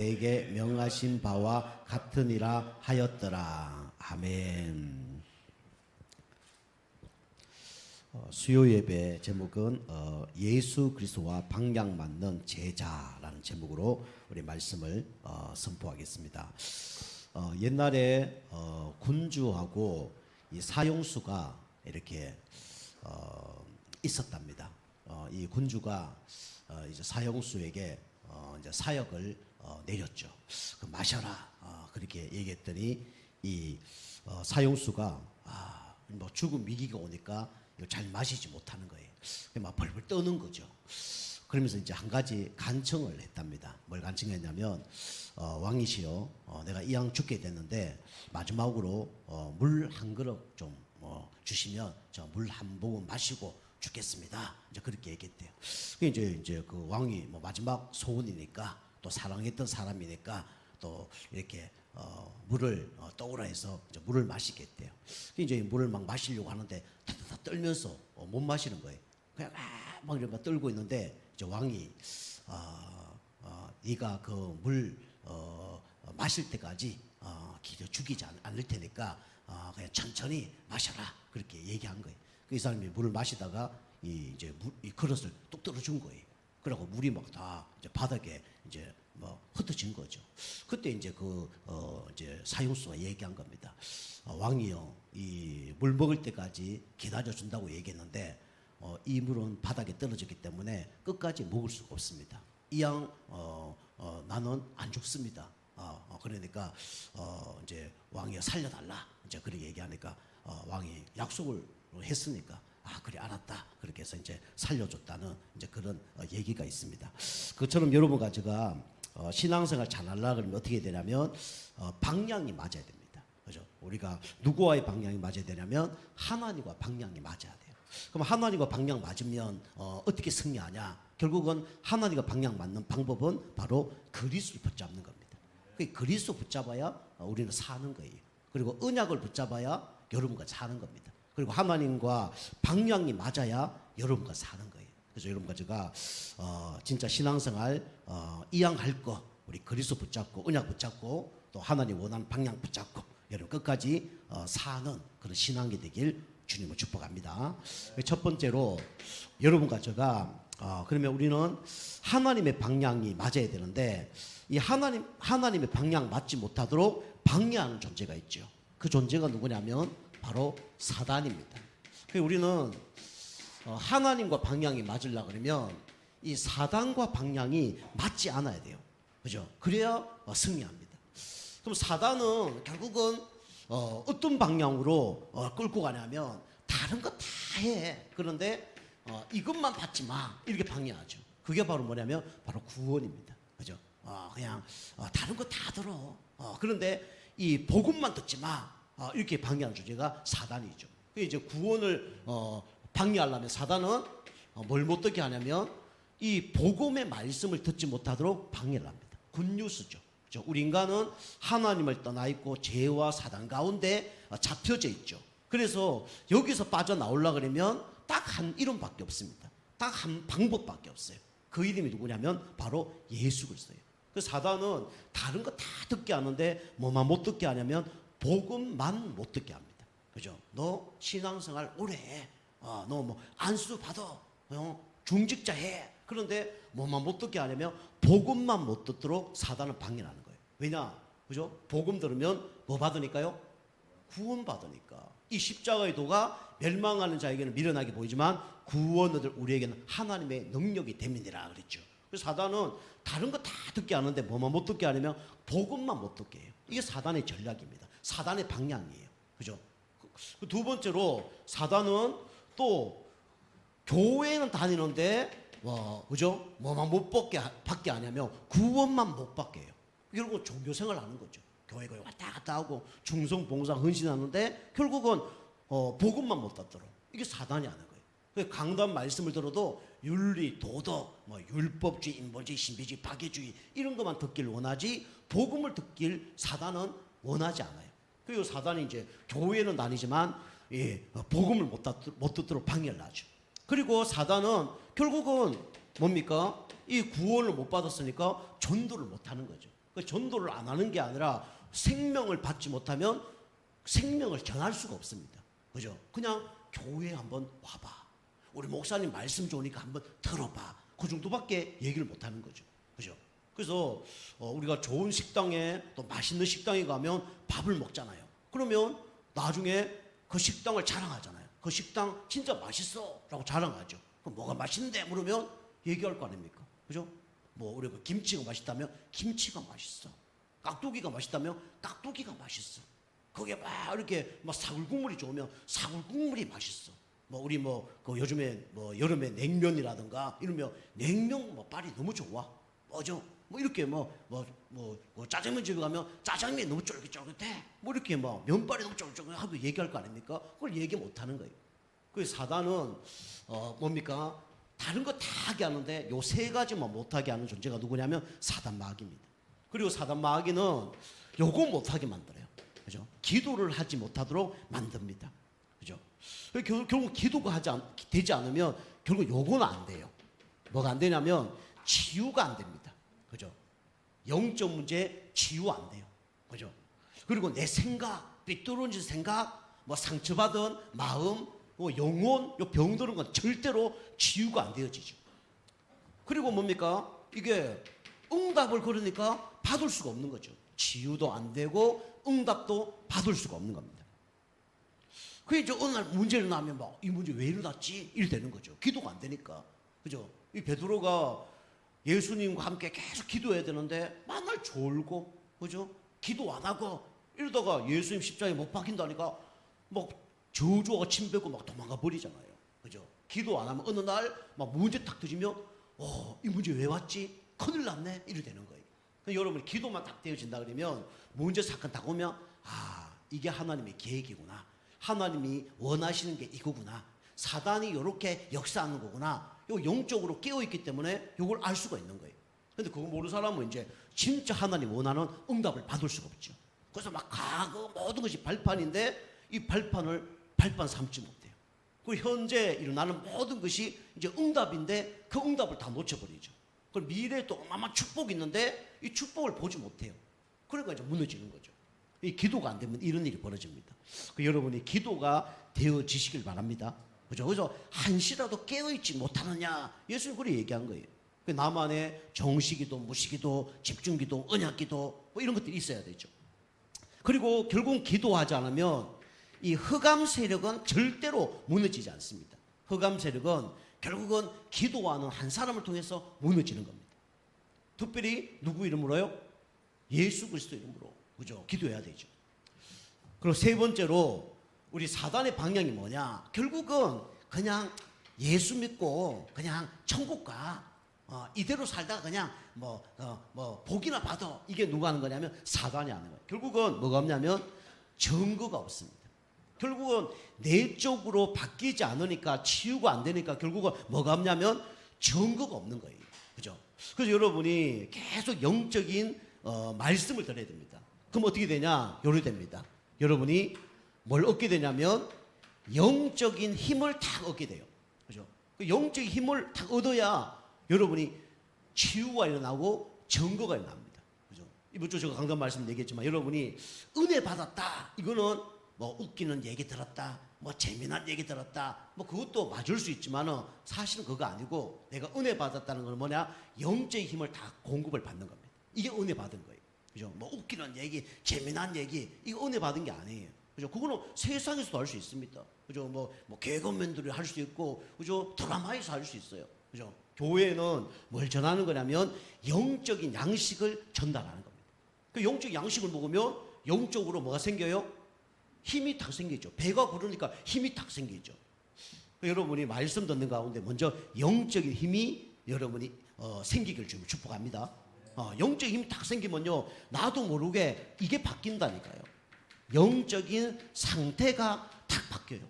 내게 명하신 바와 같으니라 하였더라. 아멘. 수요 예배 제목은 예수 그리스도와 방향 맞는 제자라는 제목으로 우리 말씀을 선포하겠습니다. 옛날에 군주하고 이 사용수가 이렇게 있었답니다. 이 군주가 이제 사용수에게 이제 사역을 내렸죠. 마셔라 그렇게 얘기했더니 이 사용수가 뭐 죽음 위기가 오니까 이거 잘 마시지 못하는 거예요. 막 벌벌 떠는 거죠. 그러면서 이제 한 가지 간청을 했답니다. 뭘 간청했냐면 왕이시여, 내가 이왕 죽게 됐는데 마지막으로 물 한 그릇 좀 주시면 저 물 한 모금 마시고 죽겠습니다. 이제 그렇게 얘기했대요. 이제 그 왕이 뭐 마지막 소원이니까 또 사랑했던 사람이니까 또 이렇게 물을 떠오라 해서 이제 물을 마시겠대요. 이제 물을 막 마시려고 하는데 다 떨면서 못 마시는 거예요. 그냥 막 이렇게 떨고 있는데 이제 왕이 네가 그 물 마실 때까지 기도 죽이지 않을 테니까 그냥 천천히 마셔라 그렇게 얘기한 거예요. 이 사람이 물을 마시다가 이 그릇을 뚝 떨어준 거예요. 그러고 물이 막 다 바닥에 이제 뭐 흩어진 거죠. 그때 이제 이제 사용수가 얘기한 겁니다. 왕이요, 이 물 먹을 때까지 기다려 준다고 얘기했는데 이 물은 바닥에 떨어졌기 때문에 끝까지 먹을 수가 없습니다. 이왕 나는 안 죽습니다. 그러니까 이제 왕이 살려달라 이제 그렇게 얘기하니까 왕이 약속을 했으니까 그래 알았다 그렇게 해서 이제 살려줬다는 이제 그런 얘기가 있습니다. 그처럼 여러분과 제가 신앙생활 잘하려고 그러면 어떻게 되냐면 방향이 맞아야 됩니다. 그죠? 우리가 누구와의 방향이 맞아야 되냐면 하나님과 방향이 맞아야 돼요. 그럼 하나님과 방향 맞으면 어떻게 승리하냐? 결국은 하나님과 방향 맞는 방법은 바로 그리스도를 붙잡는 겁니다. 그리스도 붙잡아야 우리는 사는 거예요. 그리고 언약을 붙잡아야 여러분과 사는 겁니다. 그리고 하나님과 방향이 맞아야 여러분과 사는 거예요. 그래서 여러분과 제가 진짜 신앙생활 이왕 할 거 우리 그리스도 붙잡고 언약 붙잡고 또 하나님 원하는 방향 붙잡고 여러분 끝까지 사는 그런 신앙이 되길 주님을 축복합니다. 첫 번째로 여러분과 제가 그러면 우리는 하나님의 방향이 맞아야 되는데 이 하나님의 방향 맞지 못하도록 방해하는 존재가 있죠. 그 존재가 누구냐면 바로 사단입니다. 우리는 하나님과 방향이 맞으려고 그러면 이 사단과 방향이 맞지 않아야 돼요. 그죠? 그래야 승리합니다. 그럼 사단은 결국은 어떤 방향으로 끌고 가냐면 다른 거 다 해. 그런데 이것만 받지 마. 이렇게 방해하죠. 그게 바로 뭐냐면 바로 구원입니다. 그죠? 그냥 다른 거 다 들어. 그런데 이 복음만 듣지 마. 이렇게 방해하는 주제가 사단이죠. 이제 구원을 방해하려면 사단은 뭘 못 듣게 하냐면 이 복음의 말씀을 듣지 못하도록 방해를 합니다. 굿뉴스죠. 우리 인간은 하나님을 떠나 있고 죄와 사단 가운데 잡혀져 있죠. 그래서 여기서 빠져나오려고 그러면 딱 한 이름밖에 없습니다. 딱 한 방법밖에 없어요. 그 이름이 누구냐면 바로 예수 그리스도예요. 그 사단은 다른 거 다 듣게 하는데 뭐만 못 듣게 하냐면 복음만 못 듣게 합니다. 그죠? 너 신앙생활 오래 해. 너 뭐 안수 받아. 중직자 해. 그런데 뭐만 못 듣게 하냐면 복음만 못 듣도록 사단은 방해하는 거예요. 왜냐? 그죠? 복음 들으면 뭐 받으니까요? 구원 받으니까. 이 십자가의 도가 멸망하는 자에게는 미련하게 보이지만 구원 얻을 우리에게는 하나님의 능력이 됨이니라 그랬죠. 그래서 사단은 다른 거 다 듣게 하는데 뭐만 못 듣게 하냐면 복음만 못 듣게 해요. 이게 사단의 전략입니다. 사단의 방향이에요. 그죠? 두 번째로 사단은 또 교회는 다니는데 그죠? 뭐만 못 받게 하냐면 구원만 못 받게 해요. 결국은 종교생활 하는 거죠. 교회가 왔다 갔다 하고 충성 봉사 헌신하는데 결국은 복음만 못 받도록 이게 사단이 하는 거예요. 강단 말씀을 들어도 윤리, 도덕, 율법주의, 인본주의, 신비주의, 박애주의 이런 것만 듣길 원하지 복음을 듣길 사단은 원하지 않아요. 그리고 사단이 이제 교회는 다니지만 복음을 못 듣도록 방해를 하죠. 그리고 사단은 결국은 뭡니까? 이 구원을 못 받았으니까 전도를 못 하는 거죠. 그 전도를 안 하는 게 아니라 생명을 받지 못하면 생명을 전할 수가 없습니다. 그죠? 그냥 교회에 한번 와봐. 우리 목사님 말씀 좋으니까 한번 들어봐. 그 정도밖에 얘기를 못 하는 거죠. 그죠? 그래서 우리가 좋은 식당에 또 맛있는 식당에 가면 밥을 먹잖아요. 그러면 나중에 그 식당을 자랑하잖아요. 그 식당 진짜 맛있어 라고 자랑하죠. 그럼 뭐가 맛있는데 물으면 얘기할 거 아닙니까? 그죠? 뭐 우리가 김치가 맛있다면 김치가 맛있어. 깍두기가 맛있다면 깍두기가 맛있어. 거기에 막 이렇게 막 사골국물이 좋으면 사골국물이 맛있어. 뭐 우리 그 요즘에 뭐 여름에 냉면이라든가 이러면 냉면 뭐 빨이 너무 좋아. 뭐죠? 뭐 이렇게 뭐 짜장면 집에 가면 짜장면이 너무 쫄깃쫄깃해. 뭐 이렇게 뭐 면발이 너무 쫄깃쫄깃하고 얘기할 거 아닙니까? 그걸 얘기 못 하는 거예요. 그 사단은 뭡니까? 다른 거 다 하게 하는데 요 세 가지만 못하게 하는 존재가 누구냐면 사단 마귀입니다. 그리고 사단 마귀는 요거 못하게 만들어요. 그죠? 기도를 하지 못하도록 만듭니다. 그죠? 결국 기도가 되지 않으면 결국 요거는 안 돼요. 뭐가 안 되냐면 치유가 안 됩니다. 그죠? 영적 문제 치유 안 돼요. 그죠? 그리고 내 생각, 삐뚤어진 생각, 뭐 상처받은 마음, 뭐 영혼, 요 병들은 건 절대로 치유가 안 되어지죠. 그리고 뭡니까? 이게 응답을 그러니까 받을 수가 없는 거죠. 치유도 안 되고 응답도 받을 수가 없는 겁니다. 그게 이제 어느 날 문제를 나면 막 이 문제 왜 일어났지? 이래 되는 거죠. 기도가 안 되니까. 그죠? 이 베드로가 예수님과 함께 계속 기도해야 되는데 맨날 졸고, 그죠? 기도 안 하고 이러다가 예수님 십자가에 못 박힌다니까 막 저주가 침뱉고 막 도망가 버리잖아요. 그죠? 기도 안 하면 어느 날 막 문제 딱 터지면 이 문제 왜 왔지? 큰일 났네. 이래 되는 거예요. 여러분이 기도만 딱 되어진다 그러면 문제 사건 딱 오면 이게 하나님의 계획이구나. 하나님이 원하시는 게 이거구나. 사단이 이렇게 역사하는 거구나. 요 영적으로 깨어있기 때문에 이걸 알 수가 있는 거예요. 근데 그거 모르는 사람은 이제 진짜 하나님 원하는 응답을 받을 수가 없죠. 그래서 막 과거 모든 것이 발판인데 이 발판을 발판 삼지 못해요. 그리고 현재 일어나는 모든 것이 이제 응답인데 그 응답을 다 놓쳐버리죠. 그럼 미래에 또 어마어마한 축복이 있는데 이 축복을 보지 못해요. 그러니까 이제 무너지는 거죠. 이 기도가 안 되면 이런 일이 벌어집니다. 여러분이 기도가 되어지시길 바랍니다. 그죠? 그래서 한시라도 깨어있지 못하느냐. 예수님 그렇게 얘기한 거예요. 나만의 정시기도, 무시기도, 집중기도, 언약기도 뭐 이런 것들이 있어야 되죠. 그리고 결국 기도하지 않으면 이 흑암 세력은 절대로 무너지지 않습니다. 흑암 세력은 결국은 기도하는 한 사람을 통해서 무너지는 겁니다. 특별히 누구 이름으로요? 예수 그리스도 이름으로. 그죠? 기도해야 되죠. 그리고 세 번째로 우리 사단의 방향이 뭐냐? 결국은 그냥 예수 믿고 그냥 천국 가. 이대로 살다가 그냥 복이나 받아. 이게 누가 하는 거냐면 사단이 하는 거예요. 결국은 뭐가 없냐면 증거가 없습니다. 결국은 내적으로 바뀌지 않으니까 치유가 안 되니까 결국은 뭐가 없냐면 증거가 없는 거예요. 그죠? 그래서 여러분이 계속 영적인 말씀을 들어야 됩니다. 그럼 어떻게 되냐? 요리 됩니다. 여러분이 뭘 얻게 되냐면 영적인 힘을 딱 얻게 돼요. 그죠? 그 영적인 힘을 딱 얻어야 여러분이 치유가 일어나고 증거가 일어납니다. 그죠? 이번 주 제가 강단 말씀 얘기했지만 여러분이 은혜 받았다. 이거는 뭐 웃기는 얘기 들었다. 뭐 재미난 얘기 들었다. 뭐 그것도 맞을 수 있지만은 사실은 그거 아니고 내가 은혜 받았다는 건 뭐냐? 영적인 힘을 다 공급을 받는 겁니다. 이게 은혜 받은 거예요. 그죠? 뭐 웃기는 얘기, 재미난 얘기, 이거 은혜 받은 게 아니에요. 그죠? 그거는 세상에서도 할 수 있습니다. 그죠? 뭐 개그맨들이 할 수 있고, 그죠? 드라마에서 할 수 있어요. 그죠? 교회는 뭘 전하는 거냐면 영적인 양식을 전달하는 겁니다. 그 영적 양식을 먹으면 영적으로 뭐가 생겨요? 힘이 딱 생기죠. 배가 부르니까 힘이 딱 생기죠. 여러분이 말씀 듣는 가운데 먼저 영적인 힘이 여러분이 생기길 좀 축복합니다. 영적인 힘이 딱 생기면요, 나도 모르게 이게 바뀐다니까요. 영적인 상태가 딱 바뀌어요.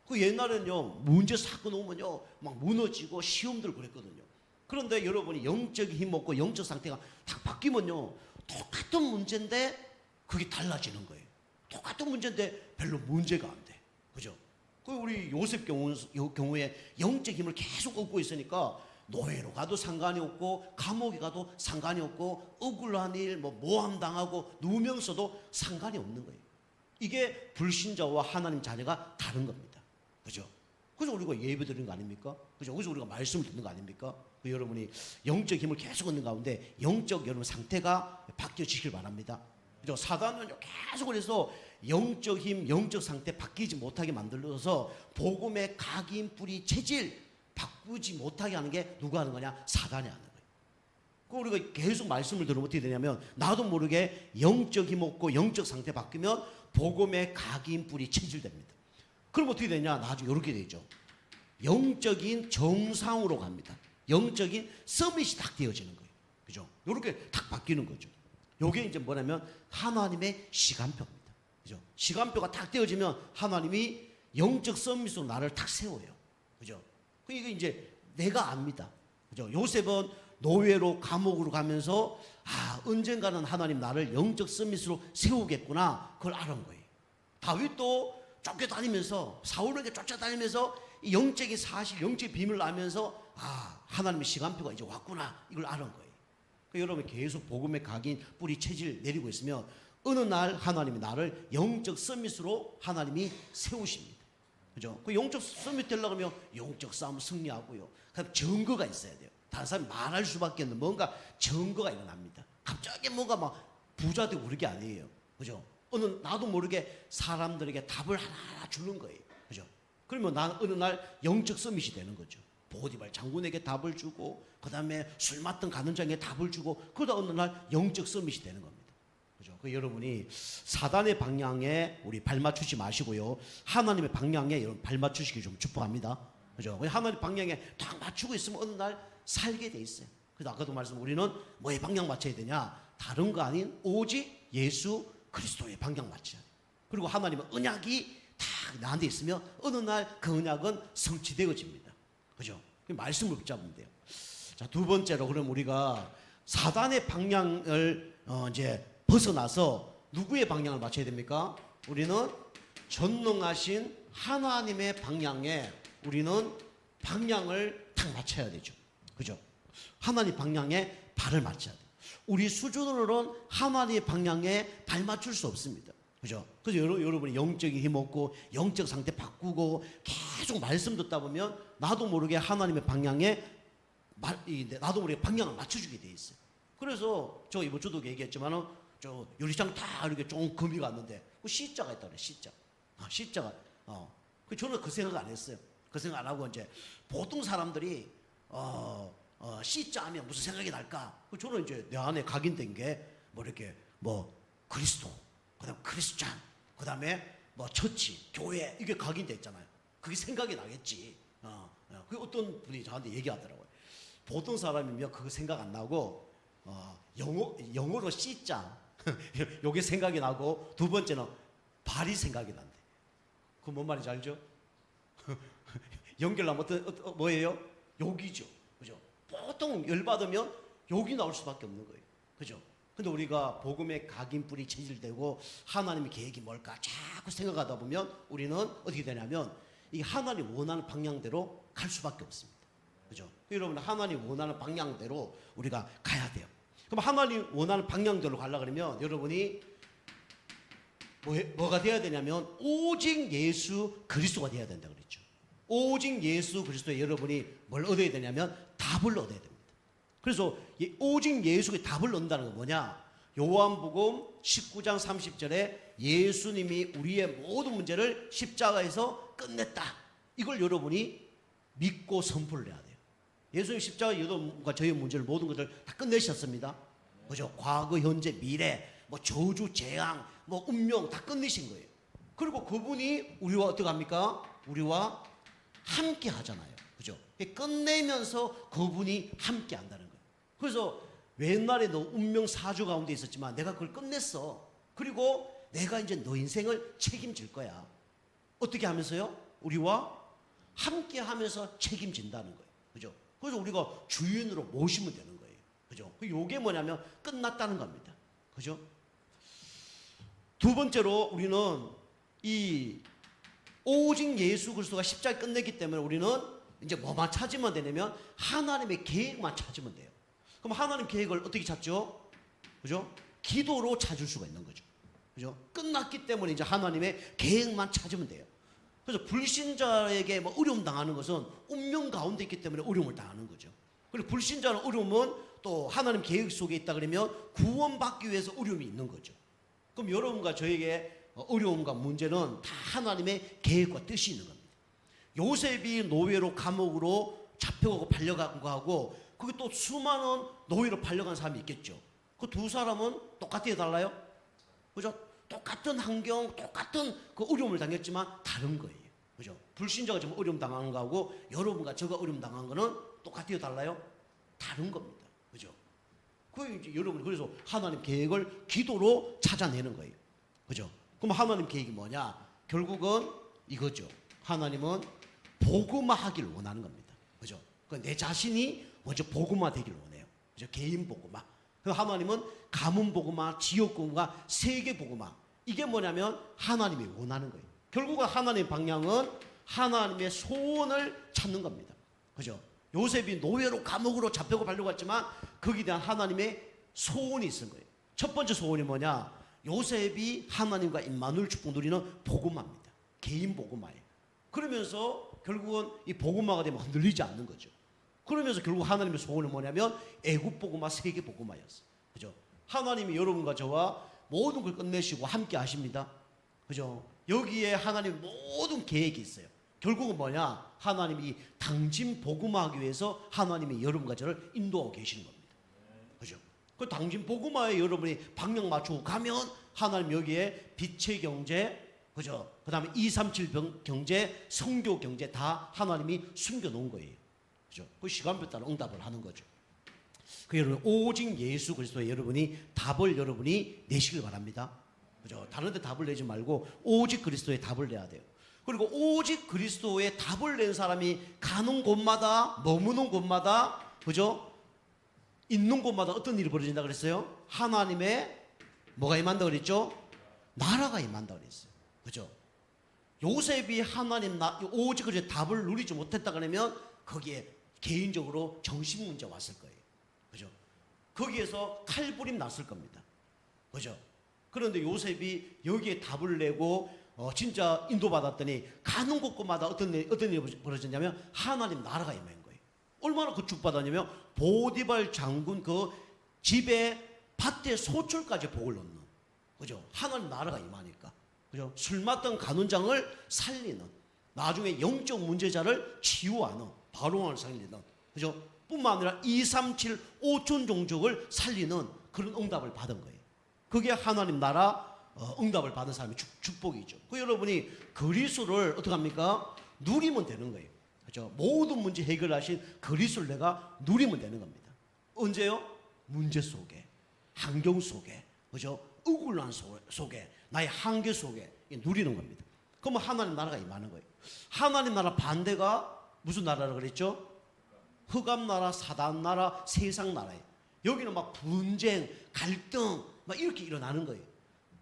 그 옛날에는요, 문제 사건 오면요, 막 무너지고 시험들 그랬거든요. 그런데 여러분이 영적인 힘 먹고 영적 상태가 딱 바뀌면요, 똑같은 문제인데 그게 달라지는 거예요. 똑같은 문제인데 별로 문제가 안 돼. 그죠? 그 우리 요셉 경우에 영적 힘을 계속 얻고 있으니까 노예로 가도 상관이 없고 감옥에 가도 상관이 없고 억울한 일, 모함당하고 누우면서도 상관이 없는 거예요. 이게 불신자와 하나님 자녀가 다른 겁니다. 그죠? 그래서 우리가 예배 드리는 거 아닙니까? 그죠? 그래서 우리가 말씀을 듣는 거 아닙니까? 여러분이 영적 힘을 계속 얻는 가운데 영적 여러분 상태가 바뀌어지길 바랍니다. 그죠? 사단은 계속 그래서 영적 힘, 영적 상태 바뀌지 못하게 만들어서 복음의 각인, 뿌리, 체질 바꾸지 못하게 하는 게 누가 하는 거냐? 사단이 하는 거예요. 그 우리가 계속 말씀을 들으면 어떻게 되냐면 나도 모르게 영적 힘 없고 영적 상태 바뀌면 복음의 각인, 뿌리, 체질됩니다. 그럼 어떻게 되냐? 나중에 이렇게 되죠. 영적인 정상으로 갑니다. 영적인 서밋이 딱 되어지는 거예요. 그죠? 이렇게 딱 바뀌는 거죠. 요게 이제 뭐냐면 하나님의 시간표입니다. 그죠? 시간표가 딱 되어지면 하나님이 영적 서밋으로 나를 딱 세워요. 그죠? 이게 이제 내가 압니다. 그죠? 요셉은 노예로 감옥으로 가면서 언젠가는 하나님 나를 영적 서밋으로 세우겠구나. 그걸 알은 거예요. 다윗도 쫓겨다니면서 사울에게 쫓아다니면서 영적인 사실, 영적인 비밀을 알면서 하나님의 시간표가 이제 왔구나. 이걸 알은 거예요. 그러니까 여러분 계속 복음의 각인, 뿌리, 체질 내리고 있으면 어느 날 하나님이 나를 영적 서밋으로 하나님이 세우십니다. 그죠? 그 영적 서밋 되려고 하면 영적 싸움 승리하고요. 그럼 증거가 있어야 돼요. 다른 사람이 말할 수밖에 없는 뭔가 증거가 일어납니다. 갑자기 뭔가 막 부자 되고 그런 게 아니에요. 그죠? 나도 모르게 사람들에게 답을 하나하나 주는 거예요. 그죠? 그러면 나는 어느 날 영적 서밋이 되는 거죠. 보디발 장군에게 답을 주고, 그 다음에 술 맡던 가는장에게 답을 주고, 그러다 어느 날 영적 서밋이 되는 겁니다. 그죠? 그 여러분이 사단의 방향에 우리 발 맞추지 마시고요. 하나님의 방향에 여러분 발 맞추시기 좀 축복합니다. 그죠? 하나님의 방향에 딱 맞추고 있으면 어느 날 살게 돼 있어요. 그래서 아까도 말씀 우리는 뭐에 방향 맞춰야 되냐? 다른 거 아닌 오직 예수 그리스도의 방향 맞춰야 돼요. 그리고 하나님의 언약이 다 나한테 있으면 어느 날 그 언약은 성취되어집니다. 그죠? 그 말씀을 붙잡으면 돼요. 자, 두 번째로 그럼 우리가 사단의 방향을 이제 벗어나서 누구의 방향을 맞춰야 됩니까? 우리는 전능하신 하나님의 방향에 우리는 방향을 딱 맞춰야 되죠. 그죠? 하나님 방향에 발을 맞춰야 돼요. 우리 수준으로는 하나님의 방향에 발 맞출 수 없습니다. 그죠? 그래서 여러분이 영적인 힘 얻고 영적 상태 바꾸고 계속 말씀 듣다 보면 나도 모르게 하나님의 방향에 나도 모르게 방향을 맞춰주게 돼 있어요. 그래서 저 이번 주도 얘기했지만은 저 요리장 다 이렇게 좀 금이 갔는데 그 C자가 있다 그래. C자. C자가. 저는 그 생각 안 했어요. 그 생각 안 하고 이제 보통 사람들이 C자 하면 무슨 생각이 날까? 저는 이제 내 안에 각인된 게 이렇게 그리스도, 그다음 크리스찬, 그다음에 처치, 교회 이게 각인돼 있잖아요. 그게 생각이 나겠지. 그 어떤 분이 저한테 얘기하더라고요. 보통 사람이면 그거 생각 안 나고 영어로 C자 요게 생각이 나고 두 번째는 발이 생각이 난대. 그 뭔 말인지 알죠? 연결하면 뭐예요? 욕이죠. 그죠? 보통 열받으면 욕이 나올 수밖에 없는 거예요. 그죠? 근데 우리가 복음의 각인 뿌리 체질되고 하나님의 계획이 뭘까 자꾸 생각하다 보면 우리는 어떻게 되냐면 이 하나님 원하는 방향대로 갈 수밖에 없습니다. 그죠? 여러분 하나님 원하는 방향대로 우리가 가야 돼요. 그럼 하나님 원하는 방향대로 가려고 그러면 여러분이 뭐가 돼야 되냐면 오직 예수 그리스도가 돼야 된다고 그랬죠. 오직 예수 그리스도에 여러분이 뭘 얻어야 되냐면 답을 얻어야 됩니다. 그래서 오직 예수의 답을 얻는다는 건 뭐냐? 요한복음 19장 30절에 예수님이 우리의 모든 문제를 십자가에서 끝냈다. 이걸 여러분이 믿고 선포를 해야 돼요. 예수님 십자가 여러분과 저희 문제를 모든 것을 다 끝내셨습니다. 그죠? 과거, 현재, 미래, 저주, 재앙, 운명 다 끝내신 거예요. 그리고 그분이 우리와 어떻게 합니까? 우리와 함께 하잖아요. 그죠? 끝내면서 그분이 함께 한다는 거예요. 그래서 옛날에도 운명 사주 가운데 있었지만 내가 그걸 끝냈어. 그리고 내가 이제 너 인생을 책임질 거야. 어떻게 하면서요? 우리와 함께 하면서 책임진다는 거예요. 그죠? 그래서 우리가 주인으로 모시면 되는 거예요. 그죠? 이게 뭐냐면 끝났다는 겁니다. 그죠? 두 번째로 우리는 이 오직 예수 그리스도가 십자가에 끝냈기 때문에 우리는 이제 뭐만 찾으면 되냐면 하나님의 계획만 찾으면 돼요. 그럼 하나님 계획을 어떻게 찾죠? 그죠? 기도로 찾을 수가 있는 거죠. 그죠? 끝났기 때문에 이제 하나님의 계획만 찾으면 돼요. 그래서 불신자에게 뭐 어려움 당하는 것은 운명 가운데 있기 때문에 어려움을 당하는 거죠. 그리고 불신자는 어려움은 또 하나님 계획 속에 있다 그러면 구원받기 위해서 어려움이 있는 거죠. 그럼 여러분과 저에게 어려움과 문제는 다 하나님의 계획과 뜻이 있는 겁니다. 요셉이 노예로 감옥으로 잡혀가고 팔려간 거하고 거기 또 수많은 노예로 팔려간 사람이 있겠죠. 그 두 사람은 똑같이 해달라요? 그죠? 똑같은 환경, 똑같은 그 어려움을 당했지만 다른 거예요. 그죠? 불신자가 지금 어려움 당한 거하고 여러분과 제가 어려움 당한 거는 똑같이 달라요? 다른 겁니다. 그죠? 그 이제 여러분 그래서 하나님 계획을 기도로 찾아내는 거예요. 그죠? 그럼 하나님 계획이 뭐냐? 결국은 이거죠. 하나님은 복음화하기를 원하는 겁니다. 그죠? 내 자신이 먼저 복음화 되기를 원해요. 그죠? 개인 복음화. 하나님은 가문 복음화, 지역 복음화, 세계 복음화. 이게 뭐냐면 하나님이 원하는 거예요. 결국은 하나님의 방향은 하나님의 소원을 찾는 겁니다. 그죠? 요셉이 노예로 감옥으로 잡혀고 팔려고 했지만 거기에 대한 하나님의 소원이 있은 거예요. 첫 번째 소원이 뭐냐? 요셉이 하나님과 임마누엘 축복 누리는 복음화입니다. 개인 복음화예요. 그러면서 결국은 이 복음화가 되면 흔들리지 않는 거죠. 그러면서 결국 하나님의 소원은 뭐냐면 애국 복음화, 세계 복음화였어요. 그죠? 하나님이 여러분과 저와 모든 걸 끝내시고 함께 하십니다. 그죠? 여기에 하나님 모든 계획이 있어요. 결국은 뭐냐? 하나님이 당진 복음화하기 위해서 하나님이 여러분과 저를 인도하고 계시는 겁니다. 그죠? 그 당진 복음화에 여러분이 방향 맞추고 가면 하나님 여기에 빛의 경제, 그죠? 그 다음에 237 경제, 성교 경제 다 하나님이 숨겨놓은 거예요. 그죠? 그 시간표 따라 응답을 하는 거죠. 그 여러분 오직 예수 그리스도의 여러분이 답을 여러분이 내시길 바랍니다. 그죠? 다른 데 답을 내지 말고 오직 그리스도의 답을 내야 돼요. 그리고 오직 그리스도의 답을 낸 사람이 가는 곳마다 머무는 곳마다 그죠? 있는 곳마다 어떤 일이 벌어진다 그랬어요? 하나님의 뭐가 임한다 그랬죠? 나라가 임한다 그랬어요. 그죠? 요셉이 하나님 오직 그리스도의 답을 누리지 못했다 그러면 거기에 개인적으로 정신 문제 왔을 거예요. 그죠? 거기에서 칼부림 났을 겁니다. 그죠? 그런데 요셉이 여기에 답을 내고 진짜 인도받았더니 가는 곳곳마다 어떤 일이 벌어졌냐면 하나님 나라가 임한 거예요. 얼마나 그 축받았냐면 보디발 장군 그 집에 밭에 소출까지 복을 넣는. 그죠? 하나님 나라가 임하니까. 그죠? 술 맞던 간원장을 살리는. 나중에 영적 문제자를 치유하는. 바로왕을 살리는. 그죠? 뿐만 아니라 237 5천 종족을 살리는 그런 응답을 받은 거예요. 그게 하나님 나라 응답을 받은 사람의 축복이죠. 그 여러분이 그리스도를 어떻게 합니까? 누리면 되는 거예요. 그죠? 모든 문제 해결하신 그리스도를 내가 누리면 되는 겁니다. 언제요? 문제 속에, 환경 속에, 그죠? 억울한 속에, 나의 한계 속에 누리는 겁니다. 그러면 하나님 나라가 임하는 거예요. 하나님 나라 반대가 무슨 나라라 그랬죠? 흑암 나라, 사단 나라, 세상 나라예요. 여기는 막 분쟁, 갈등 막 이렇게 일어나는 거예요.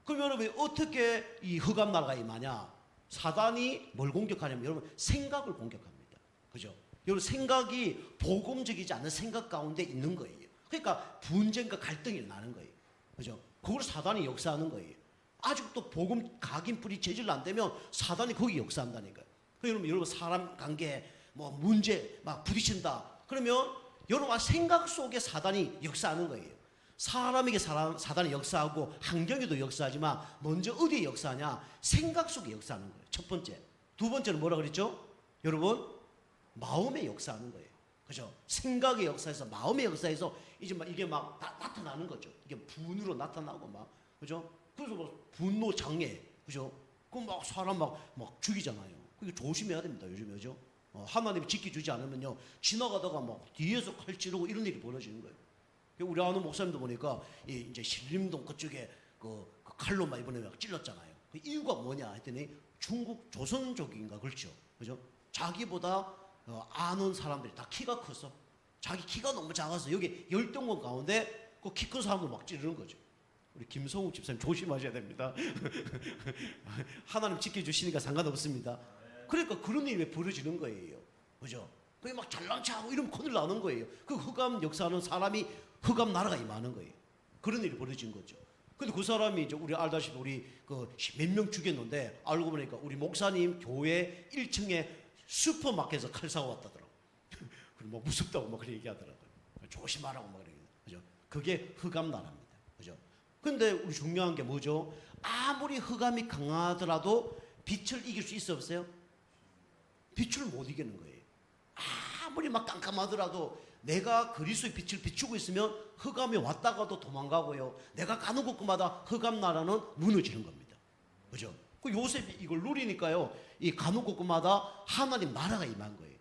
그럼 여러분 어떻게 이 흑암 나라가 임하냐? 사단이 뭘 공격하냐면 여러분 생각을 공격합니다. 그죠? 여러분 생각이 복음적이지 않은 생각 가운데 있는 거예요. 그러니까 분쟁과 갈등이 일어나는 거예요. 그죠? 그걸 사단이 역사하는 거예요. 아직도 복음 각인 뿌리 제질 안 되면 사단이 거기 역사한다니까요. 여러분 사람 관계 뭐 문제 막 부딪힌다. 그러면 여러분 생각 속에 사단이 역사하는 거예요. 사람에게 사단이 역사하고 환경에도 역사하지만 먼저 어디에 역사하냐? 생각 속에 역사하는 거예요. 첫 번째. 두 번째는 뭐라 그랬죠? 여러분 마음에 역사하는 거예요. 그죠? 생각의 역사에서 마음의 역사에서 이제 막 이게 막 나타나는 거죠. 이게 분으로 나타나고 막 그죠? 그래서 뭐 분노 장애 그죠? 그 막 사람 막 죽이잖아요. 그게 조심해야 됩니다. 요즘에 그죠? 하나님이 지켜주지 않으면요 지나가다가 막 뒤에서 칼 찌르고 이런 일이 벌어지는 거예요. 우리 아는 목사님도 보니까 이제 신림동 그쪽에 그 칼로 막 이번에 막 찔렀잖아요. 그 이유가 뭐냐 했더니 중국 조선족인가 그렇죠. 그죠? 자기보다 아는 사람들이 다 키가 커서 자기 키가 너무 작아서 여기 열동원 가운데 그 키 큰 사람들 막 찌르는 거죠. 우리 김성욱 집사님 조심하셔야 됩니다. 하나님 지켜주시니까 상관없습니다. 그러니까 그런 일이 왜 벌어지는 거예요. 그죠? 그게 막 잘난 체하고 이러면 큰일 나는 거예요. 그 흑암 역사는 사람이 흑암 나라가 임하는 거예요. 그런 일이 벌어진 거죠. 근데 그 사람이 이제 우리 알다시피 우리 그 몇 명 죽였는데 알고 보니까 우리 목사님 교회 1층에 슈퍼마켓에서 칼 사고 왔다더라고. 그리고 뭐 무섭다고 막 그렇게 얘기하더라고요. 조심하라고 막 그러게. 그죠? 그게 흑암 나라입니다. 그죠? 근데 우리 중요한 게 뭐죠? 아무리 흑암이 강하더라도 빛을 이길 수 있어 없어요? 빛을 못 이기는 거예요. 아무리 막 깜깜하더라도 내가 그리스도의 빛을 비추고 있으면 흑암이 왔다가도 도망가고요. 내가 가는 곳마다 흑암 나라는 무너지는 겁니다. 그죠? 그 요셉이 이걸 누리니까요. 이 가는 곳마다 하나님 나라가 임한 거예요.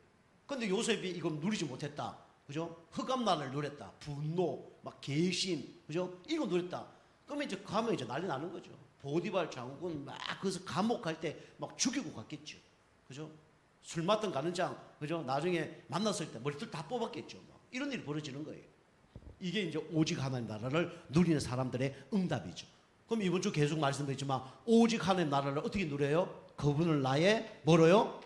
근데 요셉이 이걸 누리지 못했다. 그죠? 흑암 나라를 누렸다. 분노, 막 개심, 그죠? 이거 누렸다. 그러면 이제 가면 이제 난리 나는 거죠. 보디발 장군 막 거기서 감옥 갈 때 막 죽이고 갔겠죠. 그죠? 술 맡던 가는장, 그죠? 나중에 만났을 때 머리털 다 뽑았겠죠. 막 이런 일이 벌어지는 거예요. 이게 이제 오직 하나님 나라를 누리는 사람들의 응답이죠. 그럼 이번 주 계속 말씀드렸지만 오직 하나님 나라를 어떻게 누려요? 그분을 나의 뭐로요?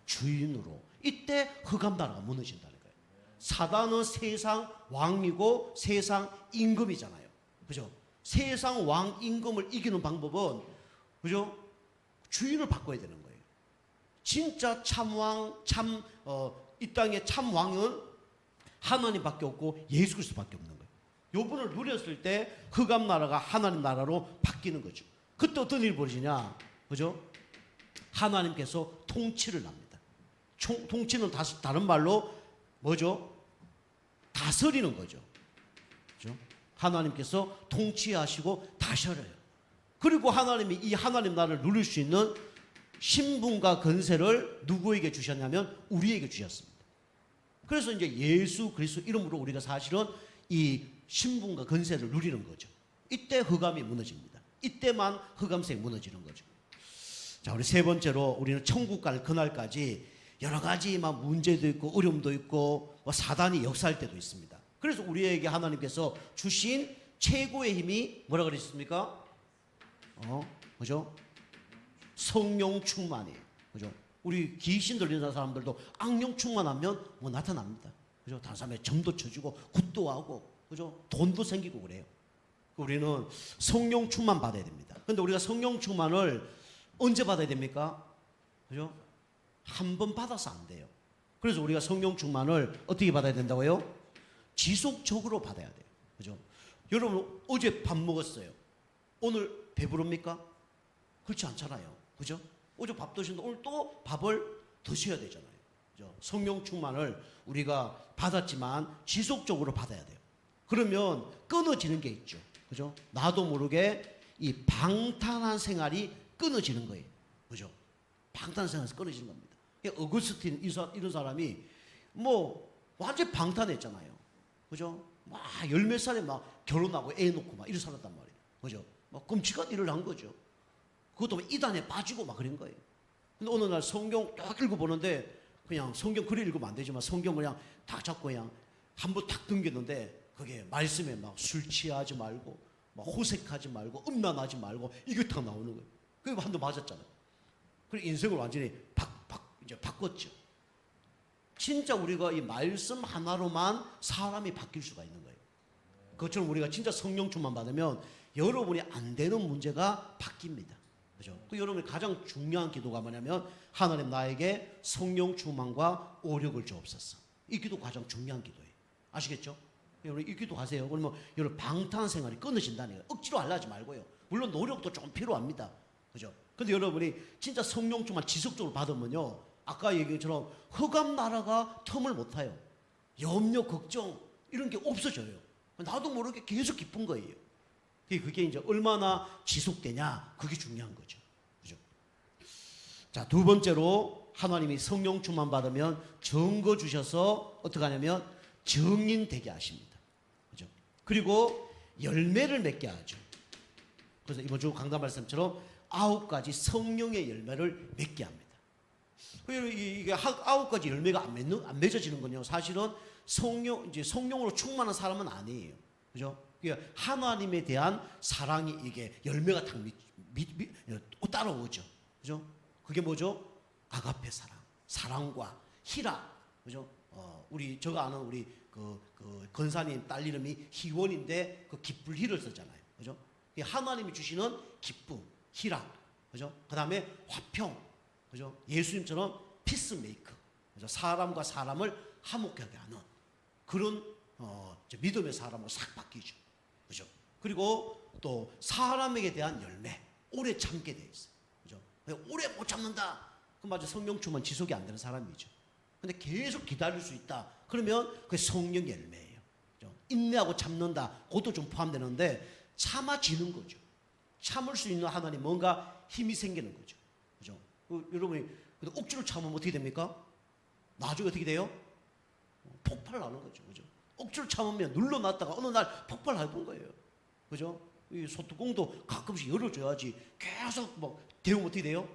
주인으로. 이때 흑암 나라가 무너진다는 거예요. 사단은 세상 왕이고 세상 임금이잖아요. 그죠? 세상 왕 임금을 이기는 방법은 그죠? 주인을 바꿔야 되는 거예요. 진짜 참왕, 이 땅의 참왕은 하나님밖에 없고 예수 그리스도밖에 없는 거예요. 요분을 누렸을 때 흑암 나라가 하나님 나라로 바뀌는 거죠. 그때 어떤 일이 벌어지냐? 그죠? 하나님께서 통치를 합니다. 통치는 다른 말로 뭐죠? 다스리는 거죠. 그죠? 하나님께서 통치하시고 다스려요. 그리고 하나님이 이 하나님 나라를 누릴 수 있는 신분과 권세를 누구에게 주셨냐면 우리에게 주셨습니다. 그래서 이제 예수 그리스도 이름으로 우리가 사실은 이 신분과 권세를 누리는 거죠. 이때 흑암이 무너집니다. 이때만 흑암색이 무너지는 거죠. 자, 우리 세 번째로 우리는 천국 갈 그날까지 여러 가지 막 문제도 있고 어려움도 있고 사단이 역사할 때도 있습니다. 그래서 우리에게 하나님께서 주신 최고의 힘이 뭐라 그랬습니까? 그죠? 성령 충만이에요. 그죠? 우리 귀신 들리는 사람들도 악령 충만하면 뭐 나타납니다. 그죠? 다른 사람의 점도 쳐주고 굿도 하고 그죠? 돈도 생기고 그래요. 우리는 성령 충만 받아야 됩니다. 근데 우리가 성령 충만을 언제 받아야 됩니까? 그죠? 한 번 받아서 안 돼요. 그래서 우리가 성령 충만을 어떻게 받아야 된다고요? 지속적으로 받아야 돼요. 그죠? 여러분 어제 밥 먹었어요. 오늘 배부릅니까? 그렇지 않잖아요. 그죠? 어제 밥 드셨는데 오늘 또 밥을 드셔야 되잖아요. 그죠? 성령 충만을 우리가 받았지만 지속적으로 받아야 돼요. 그러면 끊어지는 게 있죠. 그죠? 나도 모르게 이 방탕한 생활이 끊어지는 거예요. 그죠? 방탕한 생활에서 끊어지는 겁니다. 어거스틴 이런 사람이 뭐 완전 방탄했잖아요. 그죠? 막 열 몇 살에 막 결혼하고 애 놓고 막 이런 살았단 말이에요. 그죠? 막 끔찍한 일을 한 거죠. 그것도 막 이단에 빠지고 막 그런 거예요. 근데 어느 날 성경 딱 읽어보는데 그냥 성경 그리 읽으면 안 되지만 성경 그냥 딱 잡고 그냥 한번 딱 등겼는데 그게 말씀에 막 술 취하지 말고 막 호색하지 말고 음란하지 말고 이게 딱 나오는 거예요. 그리고 한 대 맞았잖아요. 그리고 인생을 완전히 이제 바꿨죠. 진짜 우리가 이 말씀 하나로만 사람이 바뀔 수가 있는 거예요. 그것처럼 우리가 진짜 성령 충만 받으면 여러분이 안 되는 문제가 바뀝니다. 그죠? 그 여러분이 가장 중요한 기도가 뭐냐면 하나님 나에게 성령 충만과 오력을 주옵소서. 이 기도 가장 중요한 기도예요. 아시겠죠? 여러분 이 기도 하세요. 그러면 여러분 방탕 생활이 끊어진다는 거예요. 억지로 하려지 말고요. 물론 노력도 좀 필요합니다. 그죠? 근데 여러분이 진짜 성령 충만 지속적으로 받으면요. 아까 얘기처럼 흑암 나라가 틈을 못 타요. 염려, 걱정 이런 게 없어져요. 나도 모르게 계속 기쁜 거예요. 그게 이제 얼마나 지속되냐 그게 중요한 거죠. 그죠? 자, 두 번째로 하나님이 성령 충만 받으면 증거 주셔서 어떻게 하냐면 증인 되게 하십니다. 그죠? 그리고 열매를 맺게 하죠. 그래서 이번 주 강단 말씀처럼 9가지 성령의 열매를 맺게 합니다. 이게 9가지 열매가 안 맺어지는 건요. 사실은 이제 성령으로 충만한 사람은 아니에요. 그죠? 하나님에 대한 사랑이 이게 열매가 딱 따라오죠. 그죠? 그게 뭐죠? 아가페 사랑, 사랑과 희락, 그죠? 제가 아는 우리 그 권사님 딸 이름이 희원인데 그 기쁠 희를 쓰잖아요. 그죠? 하나님이 주시는 기쁨, 희락, 그죠? 그 다음에 화평, 그죠? 예수님처럼 피스메이커, 그죠? 사람과 사람을 화목하게 하는 그런 믿음의 사람으로 싹 바뀌죠. 그죠? 그리고 또 사람에게 대한 열매, 오래 참게 돼 있어요. 그죠? 오래 못 참는다. 그럼 맞아, 성령 충만 지속이 안 되는 사람이죠. 근데 계속 기다릴 수 있다. 그러면 그게 성령 열매예요. 그죠? 인내하고 참는다. 그것도 좀 포함되는데 참아지는 거죠. 참을 수 있는 하나님 뭔가 힘이 생기는 거죠. 그죠? 여러분이 억지로 참으면 어떻게 됩니까? 나중에 어떻게 돼요? 폭발 나는 거죠. 그죠? 억지로 참으면 눌러놨다가 어느 날 폭발해본 거예요. 그죠? 이 소뚜껑도 가끔씩 열어줘야지 계속 막 데우면 어떻게 돼요?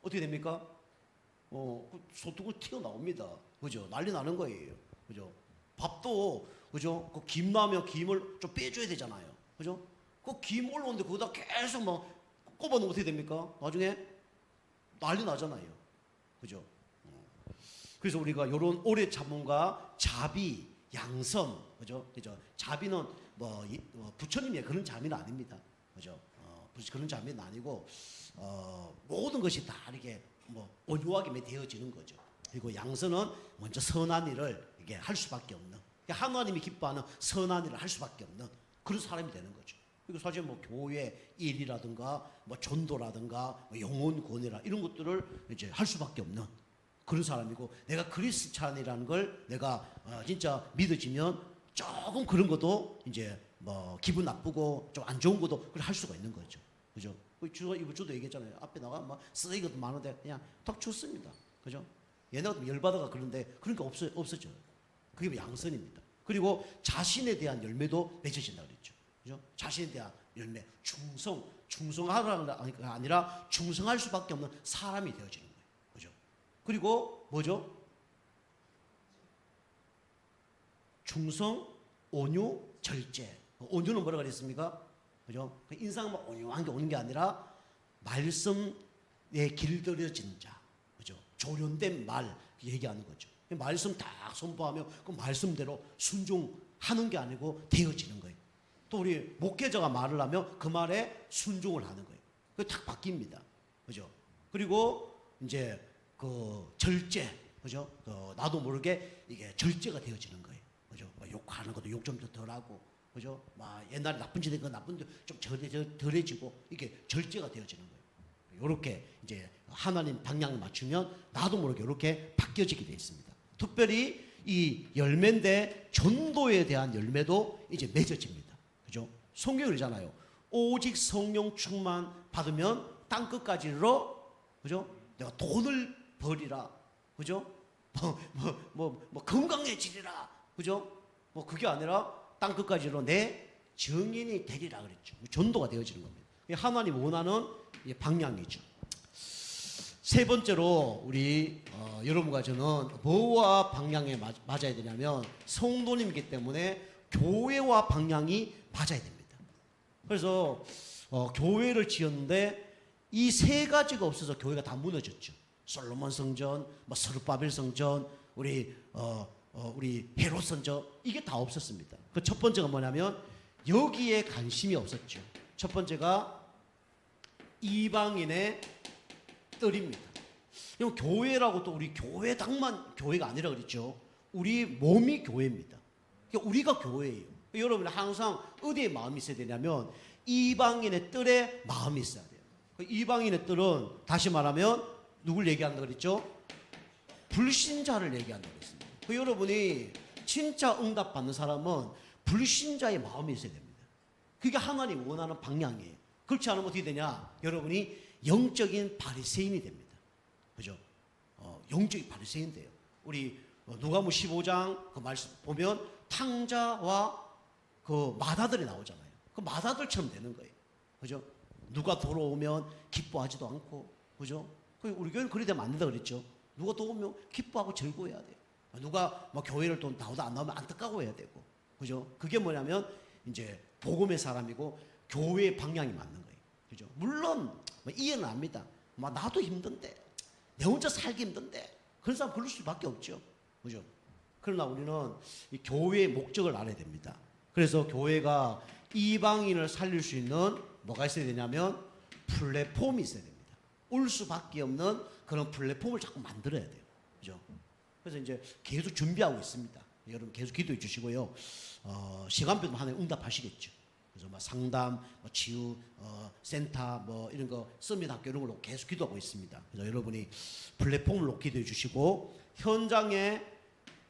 어떻게 됩니까? 소뚜껑 튀어나옵니다. 그죠? 난리 나는 거예요. 그죠? 밥도, 그죠? 그 김 나면 김을 좀 빼줘야 되잖아요. 그죠? 그 김 올라오는데 거기다 계속 막 꼽아놓으면 어떻게 됩니까? 나중에 난리 나잖아요. 그죠? 그래서 우리가 이런 오래 참음과 자비, 양선, 그죠? 자비는 부처님의 그런 자비는 아닙니다. 그죠? 그런 자비는 아니고, 모든 것이 다 이렇게 온유하게 되어지는 거죠. 그리고 양선은 먼저 선한 일을 이게 할 수밖에 없는, 하나님이 기뻐하는 선한 일을 할 수밖에 없는 그런 사람이 되는 거죠. 그리고 사실 교회 일이라든가, 전도라든가, 영혼 구원이라 이런 것들을 이제 할 수밖에 없는 그런 사람이고, 내가 그리스찬이라는 걸 내가 진짜 믿어지면 조금 그런 것도 이제 기분 나쁘고 좀 안 좋은 것도 그걸 할 수가 있는 거죠. 그죠? 저도 얘기했잖아요. 앞에 나가 쓰레기도 많은데 그냥 탁 줬습니다. 그죠? 얘네가 열받아가 그런데 그런 게 없어져요. 그게 양선입니다. 그리고 자신에 대한 열매도 맺어진다 그랬죠. 그죠? 자신에 대한 열매, 충성하라는 게 아니라 충성할 수밖에 없는 사람이 되어지는 거예요. 그죠? 그리고 뭐죠? 충성, 온유, 절제. 온유는 뭐라 그랬습니까? 그죠? 인상만 온유한 게 오는 게 아니라 말씀에 길들여진 자. 그죠? 조련된 말 얘기하는 거죠. 말씀 딱 선포하며 그 말씀대로 순종하는 게 아니고 되어지는 거예요. 또 우리 목회자가 말을 하면 그 말에 순종을 하는 거예요. 그게 딱 바뀝니다. 그죠? 그리고 이제 그 절제, 그죠? 나도 모르게 이게 절제가 되어지는 거예요. 그죠? 욕하는 것도 욕 좀 덜 하고, 그죠? 옛날에 나쁜 짓 한 거 나쁜 좀 덜해지고 이게 절제가 되어지는 거예요. 이렇게 이제 하나님 방향을 맞추면 나도 모르게 이렇게 바뀌어지게 되어 있습니다. 특별히 이 열매인데 전도에 대한 열매도 이제 맺어집니다. 그죠? 성경이 그러잖아요. 오직 성령 충만 받으면 땅 끝까지 이르러, 그죠? 내가 돈을 벌이라, 그죠? 건강해지리라, 그죠? 그게 아니라 땅 끝까지 이르러 내 증인이 되리라 그랬죠. 전도가 되어지는 겁니다. 하나님 원하는 방향이죠. 세 번째로 우리 여러분과 저는 뭐와 방향에 맞아야 되냐면 성도님이기 때문에 교회와 방향이 맞아야 됩니다. 그래서 교회를 지었는데 이 세 가지가 없어서 교회가 다 무너졌죠. 솔로몬 성전, 스룹바벨 성전, 우리 헤롯 성전, 이게 다 없었습니다. 그 첫 번째가 뭐냐면 여기에 관심이 없었죠. 첫 번째가 이방인의 뜰입니다. 교회라고 또 우리 교회당만 교회가 아니라 그랬죠. 우리 몸이 교회입니다. 우리가 교회예요. 여러분 항상 어디에 마음이 있어야 되냐면 이방인의 뜰에 마음이 있어야 돼요. 이방인의 뜰은 다시 말하면 누굴 얘기한다 그랬죠? 불신자를 얘기한다 그랬습니다. 여러분이 진짜 응답받는 사람은 불신자의 마음이 있어야 됩니다. 그게 하나님 원하는 방향이에요. 그렇지 않으면 어떻게 되냐? 여러분이 영적인 바리새인이 됩니다. 그죠? 영적인 바리새인 돼요. 우리 누가복음 15장 그 말씀 보면 탕자와 그 마다들이 나오잖아요. 그 마다들처럼 되는 거예요. 그죠? 누가 돌아오면 기뻐하지도 않고, 그죠? 우리 교회는 그리 되면 안 된다 그랬죠. 누가 돌아오면 기뻐하고 즐거워해야 돼요. 누가 교회를 또 나오다 안 나오면 안타까워해야 되고, 그죠? 그게 뭐냐면 이제 복음의 사람이고 교회의 방향이 맞는 거예요. 그죠? 물론 이해는 합니다. 나도 힘든데, 내 혼자 살기 힘든데, 그런 사람 그럴 수밖에 없죠. 그죠? 그러나 우리는 이 교회의 목적을 알아야 됩니다. 그래서 교회가 이방인을 살릴 수 있는 뭐가 있어야 되냐면 플랫폼이 있어야 됩니다. 올 수밖에 없는 그런 플랫폼을 자꾸 만들어야 돼요. 그죠? 그래서 이제 계속 준비하고 있습니다. 여러분 계속 기도해 주시고요. 시간표도 하나에 응답하시겠죠. 그래서 뭐 상담, 뭐 치유 센터, 뭐 이런 거 서밋 학교 이런 걸로 계속 기도하고 있습니다. 그래서 여러분이 플랫폼을 놓고 기도해 주시고 현장에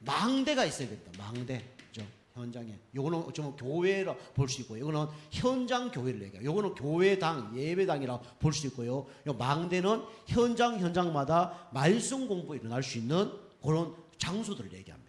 망대가 있어야 됩니다. 망대, 그죠? 현장에. 요거는 어쩌면 교회라 볼 수 있고요. 이거는 현장 교회를 얘기해요. 요거는 교회당, 예배당이라 볼 수 있고요. 요 망대는 현장마다 말씀 공부 일어날 수 있는 그런 장소들을 얘기합니다.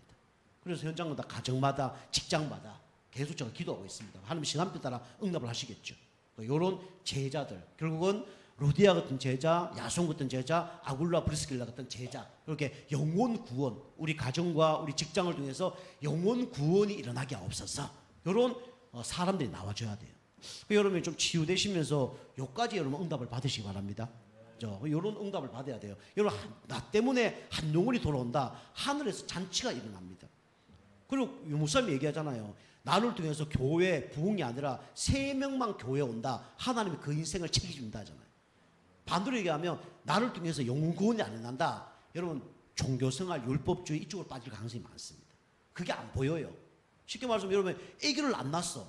그래서 현장마다 가정마다 직장마다 계속 제가 기도하고 있습니다. 하나님 시간표 따라 응답을 하시겠죠. 이런 제자들 결국은 루디아 같은 제자, 야손 같은 제자, 아굴라 브리스길라 같은 제자 그렇게 영혼 구원 우리 가정과 우리 직장을 통해서 영혼 구원이 일어나게 없어서 이런 사람들이 나와줘야 돼요. 여러분이 좀 치유되시면서 요까지 여러분 응답을 받으시기 바랍니다. 이런 응답을 받아야 돼요. 여러분 나 때문에 한 영혼이 돌아온다. 하늘에서 잔치가 일어납니다. 그리고 유무사님이 얘기하잖아요. 나를 통해서 교회 부흥이 아니라 3명만 교회 온다. 하나님이 그 인생을 책임진다 하잖아요. 반대로 얘기하면 나를 통해서 영혼 구원이 안 일어난다. 여러분 종교생활 율법주의 이쪽으로 빠질 가능성이 많습니다. 그게 안 보여요. 쉽게 말하면 여러분 아기를 안 낳았어.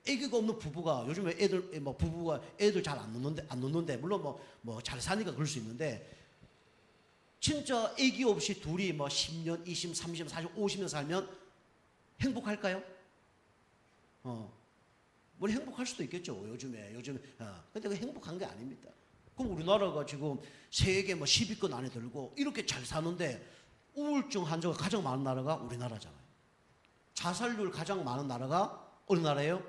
아기가 없는 부부가 요즘에 애들 뭐 부부가 애들 잘 안 놓는데 물론 뭐 잘 사니까 그럴 수 있는데 진짜 아기 없이 둘이 뭐 10년, 20, 30, 40, 50년 살면 행복할까요? 뭐 행복할 수도 있겠죠. 요즘에 근데 그 행복한 게 아닙니다. 그럼 우리나라가 지금 세계 뭐 10위권 안에 들고 이렇게 잘 사는데 우울증 환자가 가장 많은 나라가 우리나라잖아요. 자살률 가장 많은 나라가 어느 나라예요?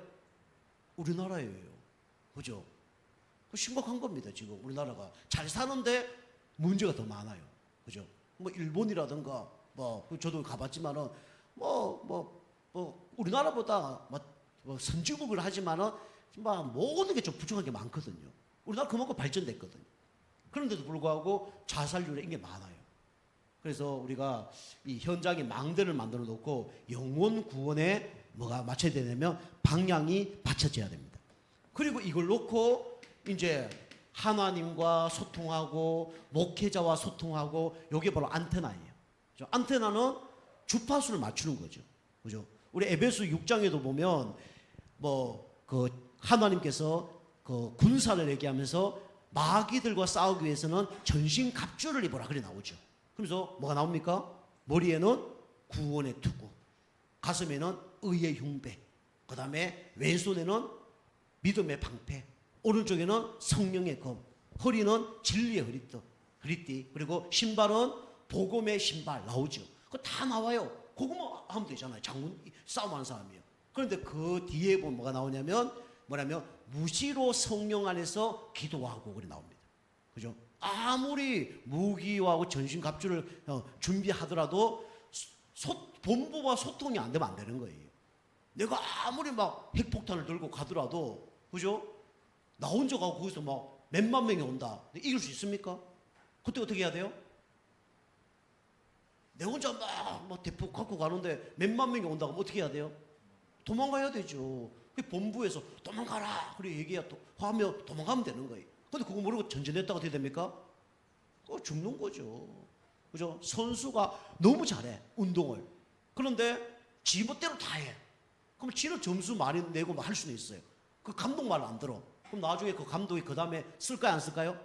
우리나라예요. 그죠? 심각한 겁니다. 지금 우리나라가 잘 사는데 문제가 더 많아요. 그죠? 뭐 일본이라든가 뭐 저도 가봤지만은 우리나라보다 뭐 선진국을 하지만은 막 모든 게 좀 부족한 게 많거든요. 우리나라 그만큼 발전됐거든요. 그런데도 불구하고 자살률이 이게 많아요. 그래서 우리가 이 현장에 망대를 만들어 놓고 영혼 구원에 뭐가 맞춰야 되냐면 방향이 받쳐져야 됩니다. 그리고 이걸 놓고 이제 하나님과 소통하고 목회자와 소통하고 이게 바로 안테나예요. 안테나는 주파수를 맞추는 거죠. 그죠? 우리 에베소 6장에도 보면 그 하나님께서 그 군사를 얘기하면서 마귀들과 싸우기 위해서는 전신 갑주를 입어라 그래 나오죠. 그래서 뭐가 나옵니까? 머리에는 구원의 투구, 가슴에는 의의 흉배, 그 다음에 왼손에는 믿음의 방패, 오른쪽에는 성령의 검, 허리는 진리의 허리띠, 그리고 신발은 복음의 신발 나오죠. 그거 다 나와요. 그거만 하면 되잖아요. 장군 싸움하는 사람이에요. 그런데 그 뒤에 보면 뭐가 나오냐면 무시로 성령 안에서 기도하고 그래 나옵니다. 그죠? 아무리 무기와 전신 갑주를 준비하더라도 본부와 소통이 안 되면 안 되는 거예요. 내가 아무리 막 핵폭탄을 들고 가더라도 그죠? 나 혼자 가고 거기서 막 몇만 명이 온다. 이길 수 있습니까? 그때 어떻게 해야 돼요? 내 혼자 막 대포 갖고 가는데 몇만 명이 온다고 하면 어떻게 해야 돼요? 도망가야 되죠. 본부에서 도망가라. 그래 하면 도망가면 되는 거예요. 근데 그거 모르고 전진했다가 어떻게 됩니까? 그거 죽는 거죠. 그죠? 선수가 너무 잘해, 운동을. 그런데 지 멋대로 다 해. 그럼 지는 점수 많이 내고 할 수는 있어요. 그 감독 말 안 들어. 그럼 나중에 그 감독이 그 다음에 쓸까요, 안 쓸까요?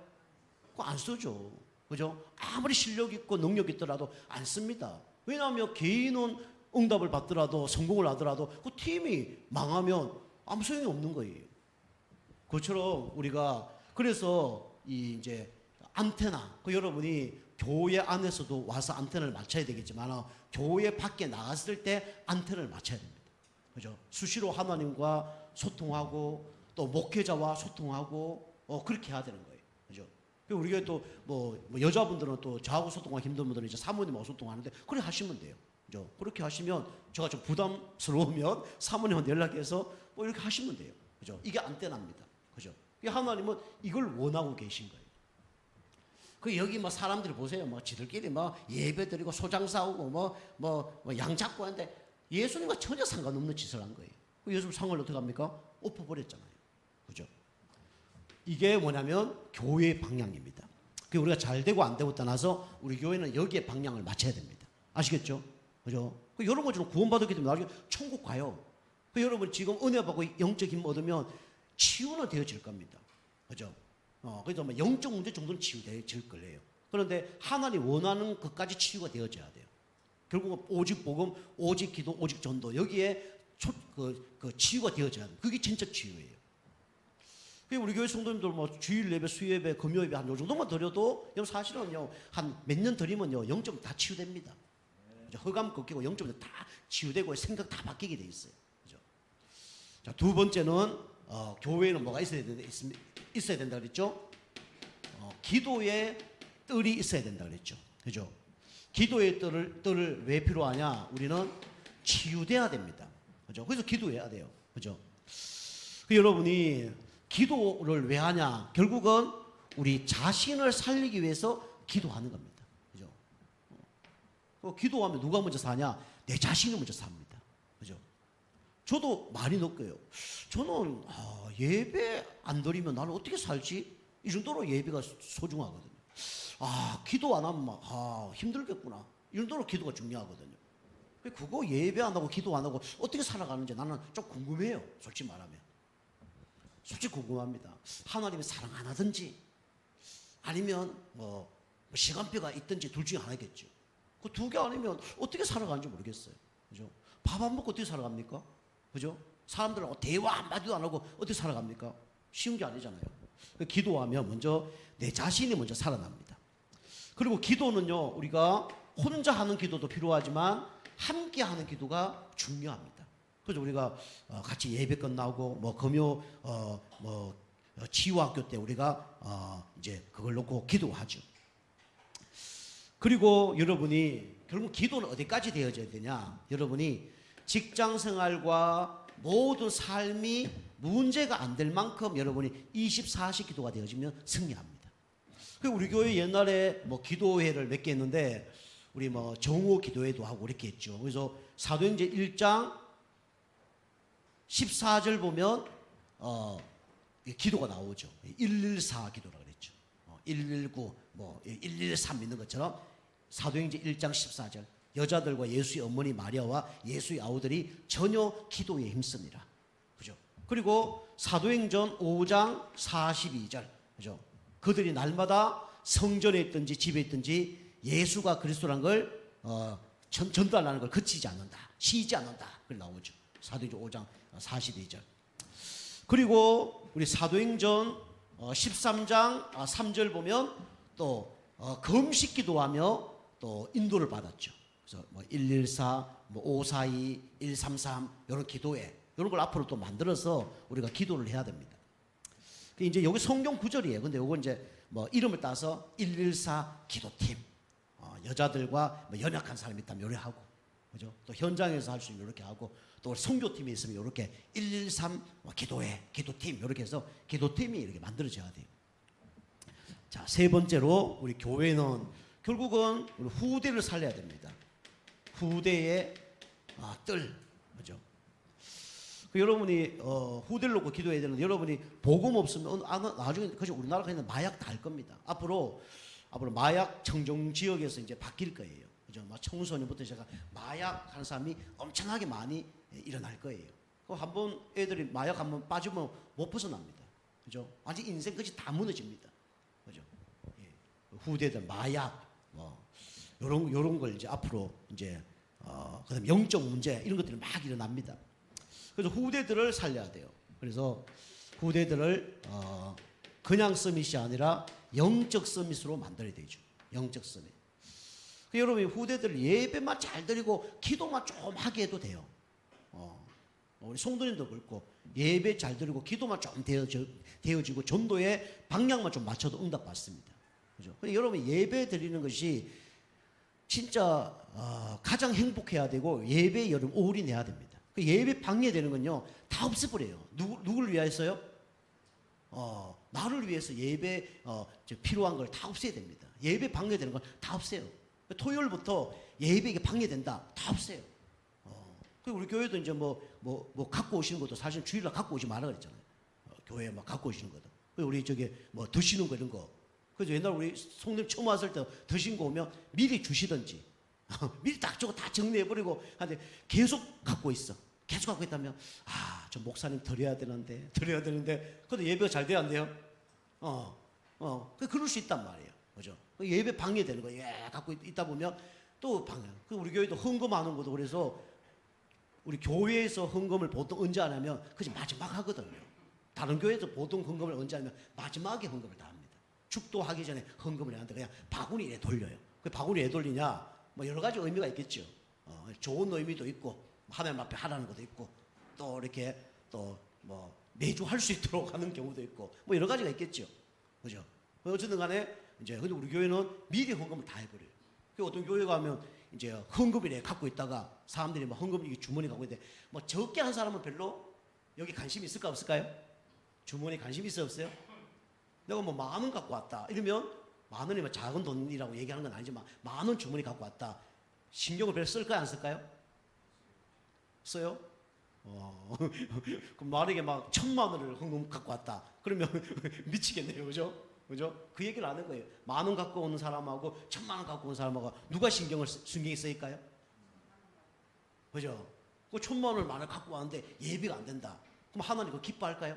그거 안 쓰죠. 그죠? 아무리 실력 있고 능력 있더라도 안 씁니다. 왜냐하면 개인은 응답을 받더라도 성공을 하더라도 그 팀이 망하면 아무 소용이 없는 거예요. 그처럼 우리가 그래서 이제 안테나 여러분이 교회 안에서도 와서 안테나를 맞춰야 되겠지만 교회 밖에 나갔을 때 안테나를 맞춰야 됩니다. 그죠? 수시로 하나님과 소통하고 또 목회자와 소통하고 그렇게 해야 되는 거예요. 그죠? 우리가 또 뭐 여자분들은 또 저하고 소통하기 힘든 분들은 이제 사모님하고 소통하는데 그래 하시면 돼요. 그죠? 그렇게 하시면 제가 좀 부담스러우면 사모님한테 연락해서 이렇게 하시면 돼요. 그죠? 이게 안테나입니다. 그죠? 하나님은 이걸 원하고 계신 거예요. 그 여기 뭐 사람들이 보세요. 뭐 지들끼리 뭐 예배 드리고 소장 싸우고 뭐 양 잡고 하는데 예수님과 전혀 상관없는 짓을 한 거예요. 그 예수님 상을 어떻게 합니까? 엎어버렸잖아요. 그죠? 이게 뭐냐면 교회의 방향입니다. 그 우리가 잘 되고 안 되고 떠나서 우리 교회는 여기에 방향을 맞춰야 됩니다. 아시겠죠? 그죠? 그 여러분 좀 구원받았기 때문에 나중에 천국 가요. 그 여러분 지금 은혜 받고 영적 힘 얻으면 치유는 되어질 겁니다. 그죠? 그래서 뭐 영적 문제 정도는 치유되어질 거예요. 그런데 하나님 원하는 것까지 치유가 되어져야 돼요. 결국은 오직 복음, 오직 기도, 오직 전도 여기에 치유가 되어져야 돼요. 그게 진짜 치유예요. 우리 교회 성도님들 뭐 주일 예배, 수 예배, 금요 예배 한 요 정도만 드려도 사실은요 한 몇 년 드리면요 영점 다 치유됩니다. 허감 꺾이고 영점 다 치유되고 생각 다 바뀌게 돼 있어요. 그죠? 자, 두 번째는 교회에는 뭐가 있어야 된다 그랬죠? 기도의 뜰이 있어야 된다 그랬죠. 그죠? 기도의 뜰을 왜 필요하냐? 우리는 치유돼야 됩니다. 그죠? 그래서 기도해야 돼요. 그죠? 여러분이 기도를 왜 하냐? 결국은 우리 자신을 살리기 위해서 기도하는 겁니다. 그죠? 기도하면 누가 먼저 사냐? 내 자신이 먼저 삽니다. 그죠? 저도 많이 느껴요. 저는 예배 안 드리면 나는 어떻게 살지? 이 정도로 예배가 소중하거든요. 기도 안 하면 힘들겠구나. 이 정도로 기도가 중요하거든요. 그거 예배 안 하고 기도 안 하고 어떻게 살아가는지 나는 좀 궁금해요. 솔직히 말하면. 솔직히 궁금합니다. 하나님이 사랑 안 하든지 아니면 뭐 시간표가 있든지 둘 중에 하나겠죠. 그 두 개 아니면 어떻게 살아가는지 모르겠어요. 그죠? 밥 안 먹고 어떻게 살아갑니까? 그죠? 사람들하고 대화 한마디도 안 하고 어떻게 살아갑니까? 쉬운 게 아니잖아요. 기도하면 먼저 내 자신이 먼저 살아납니다. 그리고 기도는요, 우리가 혼자 하는 기도도 필요하지만 함께 하는 기도가 중요합니다. 그래서 우리가 같이 예배 끝나고 뭐 금요 치유학교 때 우리가 이제 그걸 놓고 기도하죠. 그리고 여러분이 결국 기도는 어디까지 되어져야 되냐? 여러분이 직장 생활과 모든 삶이 문제가 안 될 만큼 여러분이 24시 기도가 되어지면 승리합니다. 우리 교회 옛날에 뭐 기도회를 몇 개 했는데 우리 뭐 정오 기도회도 하고 이렇게 했죠. 그래서 사도행전 1장 14절 보면 기도가 나오죠. 114 기도라 그랬죠. 119 뭐 113 있는 것처럼 사도행전 1장 14절 여자들과 예수의 어머니 마리아와 예수의 아우들이 전혀 기도에 힘씁니다. 그죠? 그리고 사도행전 5장 42절 그죠? 그들이 날마다 성전에 있든지 집에 있든지 예수가 그리스도라는 걸 전달하는 걸 그치지 않는다. 쉬지 않는다. 그걸 나오죠. 사도행전 5장 42절. 그리고 우리 사도행전 13장 3절 보면 또 금식 기도하며 또 인도를 받았죠. 그래서 뭐 114, 뭐 542, 133 이런 기도회 이런 걸 앞으로 또 만들어서 우리가 기도를 해야 됩니다. 이제 여기 성경 구절이에요. 근데 요거 이제 뭐 이름을 따서 114 기도팀, 여자들과 뭐 연약한 사람이 있다면 요래 하고, 그죠? 또 현장에서 할 수 있는 이렇게 하고, 또 선교팀이 있으면 이렇게 113 기도회, 기도팀 이렇게 해서 기도팀이 이렇게 만들어져야 돼요. 자, 세 번째로 우리 교회는 결국은 우리 후대를 살려야 됩니다. 후대의 뜰, 그죠? 여러분이 후대를 놓고 기도해야 되는데 여러분이 복음 없으면 나중에 그죠? 우리나라가 있는 마약 다 할 겁니다. 앞으로 마약 청정 지역에서 이제 바뀔 거예요. 그죠? 청소년부터 시작해 마약 하는 사람이 엄청나게 많이 일어날 거예요. 한번 애들이 마약 한번 빠지면 못 벗어납니다. 그죠? 완전 인생 끝이 다 무너집니다. 그죠? 예. 후대들 마약 요런 걸 이제 앞으로 이제 그다음 영적 문제 이런 것들이 막 일어납니다. 그래서 후대들을 살려야 돼요. 그래서 후대들을 그냥 서밋이 아니라 영적 서밋으로 만들어야 되죠. 영적 서밋. 여러분 후대들 예배만 잘 드리고 기도만 좀 하게 해도 돼요. 우리 성도님도 그렇고 예배 잘 드리고 기도만 좀 되어지고 전도의 방향만 좀 맞춰도 응답 받습니다. 그죠? 여러분 예배 드리는 것이 진짜 가장 행복해야 되고 예배에 여러분 올인해야 됩니다. 예배 방해되는 건요 다 없애버려요. 누구를 위하여서요? 나를 위해서 예배 필요한 걸 다 없애야 됩니다. 예배 방해되는 걸 다 없애요. 토요일부터 예배가 방해된다. 다 없애요. 그리고 우리 교회도 이제 뭐 갖고 오시는 것도 사실 주일날 갖고 오지 말라 그랬잖아요. 교회에 막 갖고 오시는 것도. 그리고 우리 뭐 드시는 거 이런 거. 그래서 옛날 우리 성님 처음 왔을 때 드신 거 오면 미리 주시든지 미리 딱 저거 다 정리해버리고 한데 계속 갖고 있어. 계속 갖고 있다면 저 목사님 드려야 되는데 근데 예배가 잘 돼야 안 돼요? 그럴 수 있단 말이에요. 그죠? 예배 방해되는 거예요. 갖고 있다 보면 또 방해. 우리 교회도 헌금하는 것도 그래서 우리 교회에서 헌금을 보통 언제 하냐면 그게 마지막 하거든요. 다른 교회에서 보통 헌금을 언제 하냐면 마지막에 헌금을 다 합니다. 축도하기 전에 헌금을 하는데 그냥 바구니에 돌려요. 그 바구니에 돌리냐 뭐 여러 가지 의미가 있겠죠. 좋은 의미도 있고 하나님 앞에 하라는 것도 있고 또 이렇게 또 뭐 매주 할 수 있도록 하는 경우도 있고 뭐 여러 가지가 있겠죠. 그죠? 어쨌든 간에 이제 근데 우리 교회는 미리 헌금을 다 해버려요. 그 어떤 교회 가면 이제 헌금이래 갖고 있다가 사람들이 뭐 헌금 주머니 갖고 있는데 뭐 적게 한 사람은 별로 여기 관심이 있을까 없을까요? 주머니 관심 있어 없어요? 내가 뭐 10,000원 갖고 왔다 이러면 10,000원이면 작은 돈이라고 얘기하는 건 아니지만 10,000원 주머니 갖고 왔다 신경을 별로 쓸까요 안 쓸까요? 써요? 그럼 만약에 막 1,000,000원을 헌금 갖고 왔다 그러면 미치겠네요. 그죠? 그 얘기를 하는 거예요. 10,000원 갖고 오는 사람하고 1,000,000원 갖고 오는 사람하고 누가 신경이 쓰일까요? 그죠? 그 1,000,000원을 만약 갖고 왔는데 예비가 안 된다. 그럼 하나님 그거 기뻐할까요?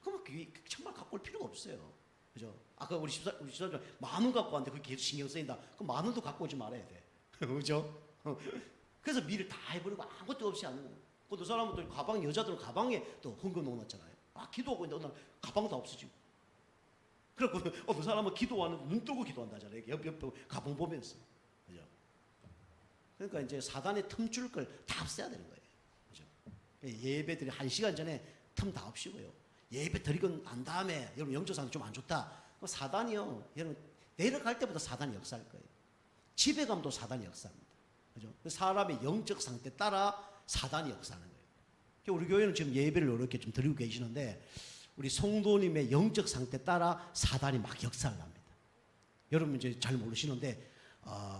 그럼 1,000,000원 갖고 올 필요가 없어요. 그죠? 아까 우리 집사님 10,000원 갖고 왔는데 그게 계속 신경 쓰인다. 그럼 10,000원도 갖고 오지 말아야 돼. 그죠? 그래서 미리 다 해버리고 아무것도 없이 하는 거예요. 그 사람은 또 가방, 여자들은 가방에 또 헌금 넣어놨잖아요. 기도하고 있는데 어느 날 가방 다 없어지고. 그래고 어떤 사람은 기도하는 눈 뜨고 기도한다잖아요. 옆 가방 보면서. 그죠? 그러니까 이제 사단의 틈줄 걸 다 없애야 되는 거예요. 그죠? 예배 드리 1시간 전에 틈 다 없이고요. 예배 드리고 난 다음에 여러분 영적 상태 좀 안 좋다. 그럼 사단이요. 여러분 내려갈 때부터 사단이 역사할 거예요. 집에 가면 또 사단이 역사합니다. 그죠? 사람의 영적 상태 따라 사단이 역사하는 거예요. 우리 교회는 지금 예배를 이렇게 좀 드리고 계시는데 우리 성도님의 영적 상태 따라 사단이 막 역사를 합니다. 여러분 이제 잘 모르시는데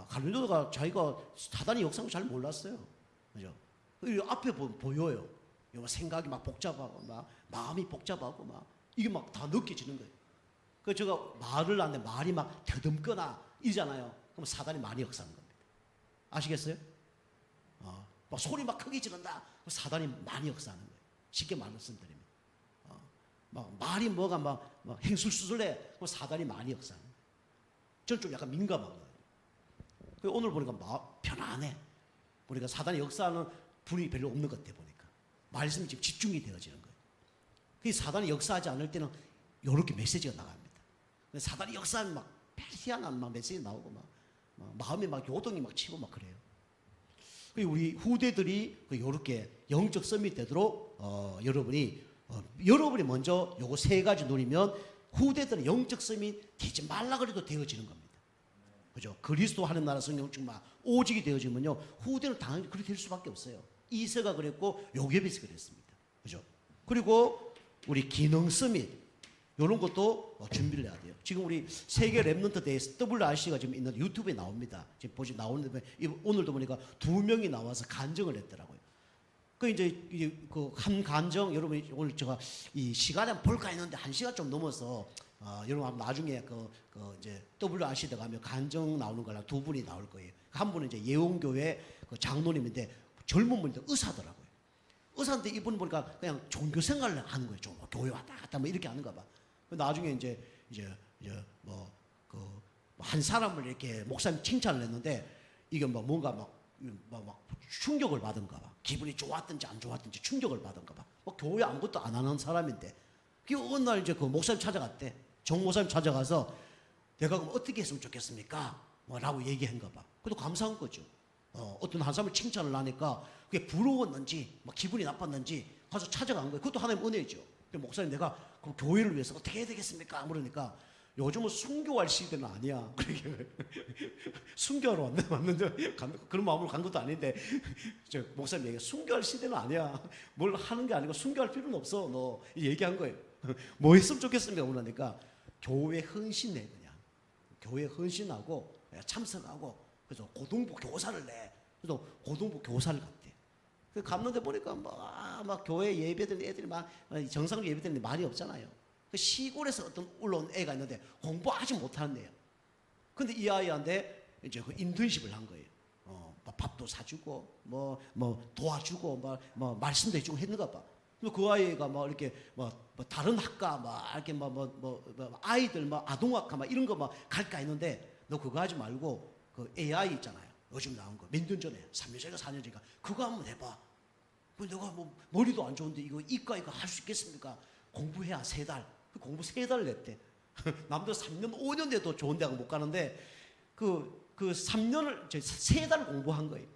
갈릴도가 자기가 사단이 역사를 잘 몰랐어요. 그죠? 앞에 보여요. 생각이 막 복잡하고 막 마음이 복잡하고 막 이게 막 다 느껴지는 거예요. 그 제가 말을 하는데 말이 막 더듬거나 이잖아요. 그럼 사단이 많이 역사하는 겁니다. 아시겠어요? 막 소리 막 크게 지른다. 사단이 많이 역사하는 거예요. 쉽게 말씀드리면. 막 말이 뭐가 막 행술수술해. 그럼 사단이 많이 역사하는 거예요. 저는 좀 약간 민감하거든요. 오늘 보니까 편안해. 보니까 사단이 역사하는 분이 별로 없는 것 같아 보니까. 말씀이 지금 집중이 되어지는 거예요. 그 사단이 역사하지 않을 때는 이렇게 메시지가 나갑니다. 사단이 역사하면 막 희한한 막 메시지 나오고 막 마음에 막 요동이 막 치고 막 그래요. 우리 후대들이 이렇게 영적 썸밋 되도록 여러분이 먼저 요거 3가지 누리면 후대들은 영적 썸밋 되지 말라 그래도 되어지는 겁니다. 그죠? 그리스도 하는 나라 성령 충만 오직이 되어지면요 후대는 당연히 그렇게 될 수밖에 없어요. 이세가 그랬고 요게베스 그랬습니다. 그죠? 그리고 우리 기능 썸밋 이런 것도 준비를 해야 돼요. 지금 우리 세계 랩넌트 데이스 WRC가 지금 있는 유튜브에 나옵니다. 지금 나오는데 오늘도 보니까 2명이 나와서 간증을 했더라고요. 이제 그 한 간증 여러분 오늘 제가 이 시간에 한번 볼까 했는데 1시간 좀 넘어서 여러분 나중에 이제 WRC 때 가면 간증 나오는 거랑 2분이 나올 거예요. 한 분은 이제 예원교회 그 장로님인데 젊은 분인데 의사더라고요. 의사인데 이분 보니까 그냥 종교 생활을 하는 거예요. 좀 교회 왔다 갔다 뭐 이렇게 하는가 봐. 나중에 이제 한 사람을 이렇게 목사님 칭찬을 했는데 이게 뭔가 막 충격을 받은가 봐. 기분이 좋았든지 안 좋았든지 충격을 받은가 봐. 교회 아무것도 안 하는 사람인데 그 어느 날 이제 그 목사님 찾아갔대. 정 목사님 찾아가서 내가 그럼 어떻게 했으면 좋겠습니까? 라고 얘기한가 봐. 그래도 감사한 거죠. 어떤 한 사람을 칭찬을 하니까 그게 부러웠는지 기분이 나빴는지 가서 찾아간 거예요. 그것도 하나님 은혜죠. 목사님 내가 그럼 교회를 위해서 어떻게 해야 되겠습니까? 그러니까 요즘은 순교할 시대는 아니야. 그러게 순교하러 왔는데 그런 마음으로 간 것도 아닌데 목사님 얘기 순교할 시대는 아니야. 뭘 하는 게 아니고 순교할 필요는 없어. 너 얘기한 거예요. 뭐 했으면 좋겠습니까? 그러니까 교회 헌신해 그냥. 교회 헌신하고 참선하고 그래서 고등부 교사를 내. 그래서 고등부 교사를 갔대. 그 갔는데 보니까 막 교회 예배드리는 애들이 막 정상적으로 예배드리는데 말이 없잖아요. 그 시골에서 어떤 올라온 애가 있는데 공부 아주 못하는 애야. 근데 이 아이한테 이제 그 인턴십을 한 거예요. 밥도 사주고 뭐 도와주고 뭐 말씀도 해주고 했는가 봐. 그 아이가 막 이렇게 뭐 다른 학과 막 이렇게 뭐 아이들 뭐 아동학과 막 이런 거 막 갈까 했는데 너 그거 하지 말고 그 AI 있잖아요. 요즘 나온 거 몇 년 전에 3년 전인가 4년 전인가 그거 한번 해봐. 그 내가 뭐 머리도 안 좋은데 이거 이과 이거 할 수 있겠습니까? 공부해야 3달. 그 공부 3달 냈대. 남들 3년 5년 돼도 좋은 대학 못 가는데 그 3년을 3달 공부한 거예요.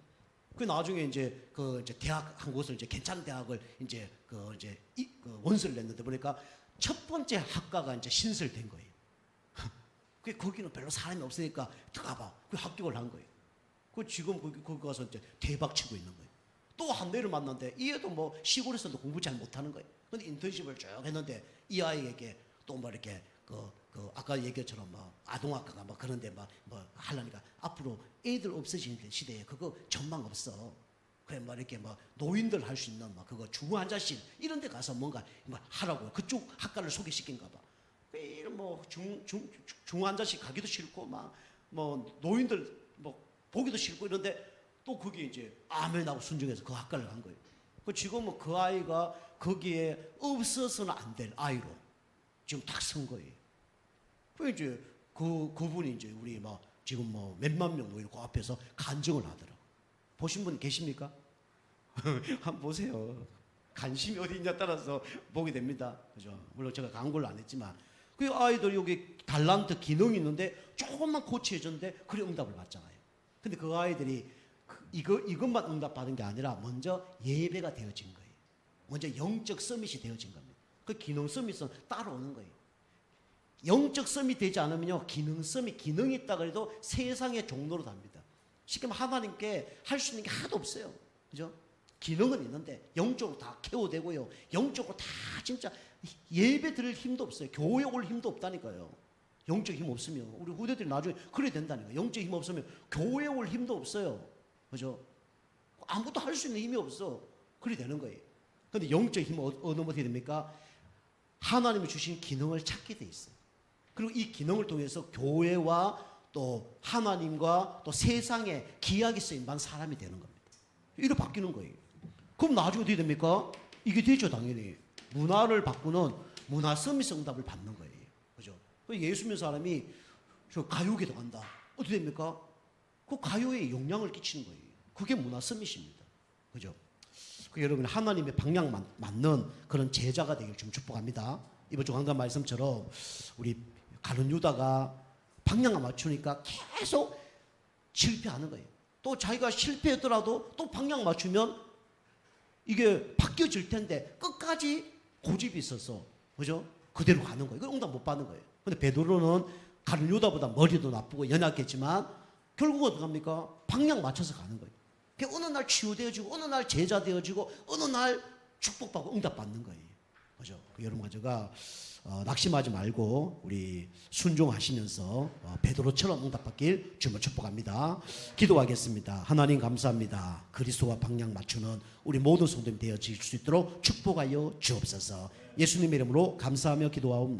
그 나중에 이제 대학 한 곳을 이제 괜찮은 대학을 이제 그 원서를 냈는데 보니까 첫 번째 학과가 이제 신설된 거예요. 그 거기는 별로 사람이 없으니까 들어가봐. 그 합격을 한 거예요. 그 지금 거기 가서 이제 대박 치고 있는 거예요. 또 한 대를 만났는데 이 애도 뭐 시골에서도 공부 잘 못하는 거예요. 근데 인턴십을 쭉 했는데 이 아이에게 또 뭐 이렇게 아까 얘기처럼 뭐 아동학과가 뭐 그런데 뭐 하려니까 앞으로 애들 없어지는 시대에 그거 전망 없어. 그래 뭐 이렇게 뭐 노인들 할 수 있는 뭐 그거 중환자실 이런 데 가서 뭔가 뭐 하라고 그쪽 학과를 소개시킨가 봐. 이런 뭐 중환자실 가기도 싫고 막 뭐 노인들 뭐 보기도 싫고 이런데 또 그게 이제 아멘하고 순종해서 그 학과를 간 거예요. 그 지금은 그 아이가 거기에 없어서는 안 될 아이로 지금 딱 선 거예요. 그 이제 그분이 이제 우리 막 지금 뭐 몇만 명 뭐 이렇게 앞에서 간증을 하더라고. 보신 분 계십니까? 한번 보세요. 관심이 어디 있냐 따라서 보게 됩니다. 그죠? 물론 제가 광고를 안 했지만 그 아이들 여기 달란트 기능이 있는데 조금만 코치해줬는데 그래 응답을 받잖아요. 근데 그 아이들이 이것만 응답받은 게 아니라 먼저 예배가 되어진 거예요. 먼저 영적 서밋이 되어진 겁니다. 그 기능 서밋은 따라오는 거예요. 영적 서밋이 되지 않으면요 기능 서밋 기능이 있다 그래도 세상의 종로로 답니다. 쉽게 말하면 하나님께 할 수 있는 게 하나도 없어요. 그죠? 기능은 있는데 영적으로 다 케어되고요. 영적으로 다 진짜 예배 드릴 힘도 없어요. 교회 올 힘도 없다니까요. 영적 힘 없으면 우리 후대들이 나중에 그래야 된다니까요. 영적 힘 없으면 교회 올 힘도 없어요. 그죠? 아무것도 할 수 있는 힘이 없어. 그래 되는 거예요. 근데 영적 힘은 어떻게 됩니까? 하나님이 주신 기능을 찾게 돼 있어요. 그리고 이 기능을 통해서 교회와 또 하나님과 또 세상에 기약이 쓰인 만 사람이 되는 겁니다. 이렇게 바뀌는 거예요. 그럼 나중에 어떻게 됩니까? 이게 되죠, 당연히. 문화를 바꾸는 문화 서비스 응답을 받는 거예요. 그죠? 예수 믿는 사람이 저 가요계도 간다. 어떻게 됩니까? 그 가요에 영향을 끼치는 거예요. 그게 문화 서밋입니다. 그죠? 여러분 하나님의 방향 맞는 그런 제자가 되길 좀 축복합니다. 이번 주 강단 말씀처럼 우리 가룟 유다가 방향을 맞추니까 계속 실패하는 거예요. 또 자기가 실패했더라도 또 방향 맞추면 이게 바뀌어질 텐데 끝까지 고집이 있어서 그죠? 그대로 가는 거예요. 응답 못 받는 거예요. 근데 베드로는 가룟 유다보다 머리도 나쁘고 연약했지만 결국은 어떻게 합니까? 방향 맞춰서 가는 거예요. 어느 날 치유되어지고 어느 날 제자 되어지고 어느 날 축복받고 응답받는 거예요. 그죠? 여러분과 제가 낙심하지 말고 우리 순종하시면서 베드로처럼 응답받길 주님을 축복합니다. 기도하겠습니다. 하나님 감사합니다. 그리스도와 방향 맞추는 우리 모든 성도님 되어질 수 있도록 축복하여 주옵소서. 예수님의 이름으로 감사하며 기도하옵나이다.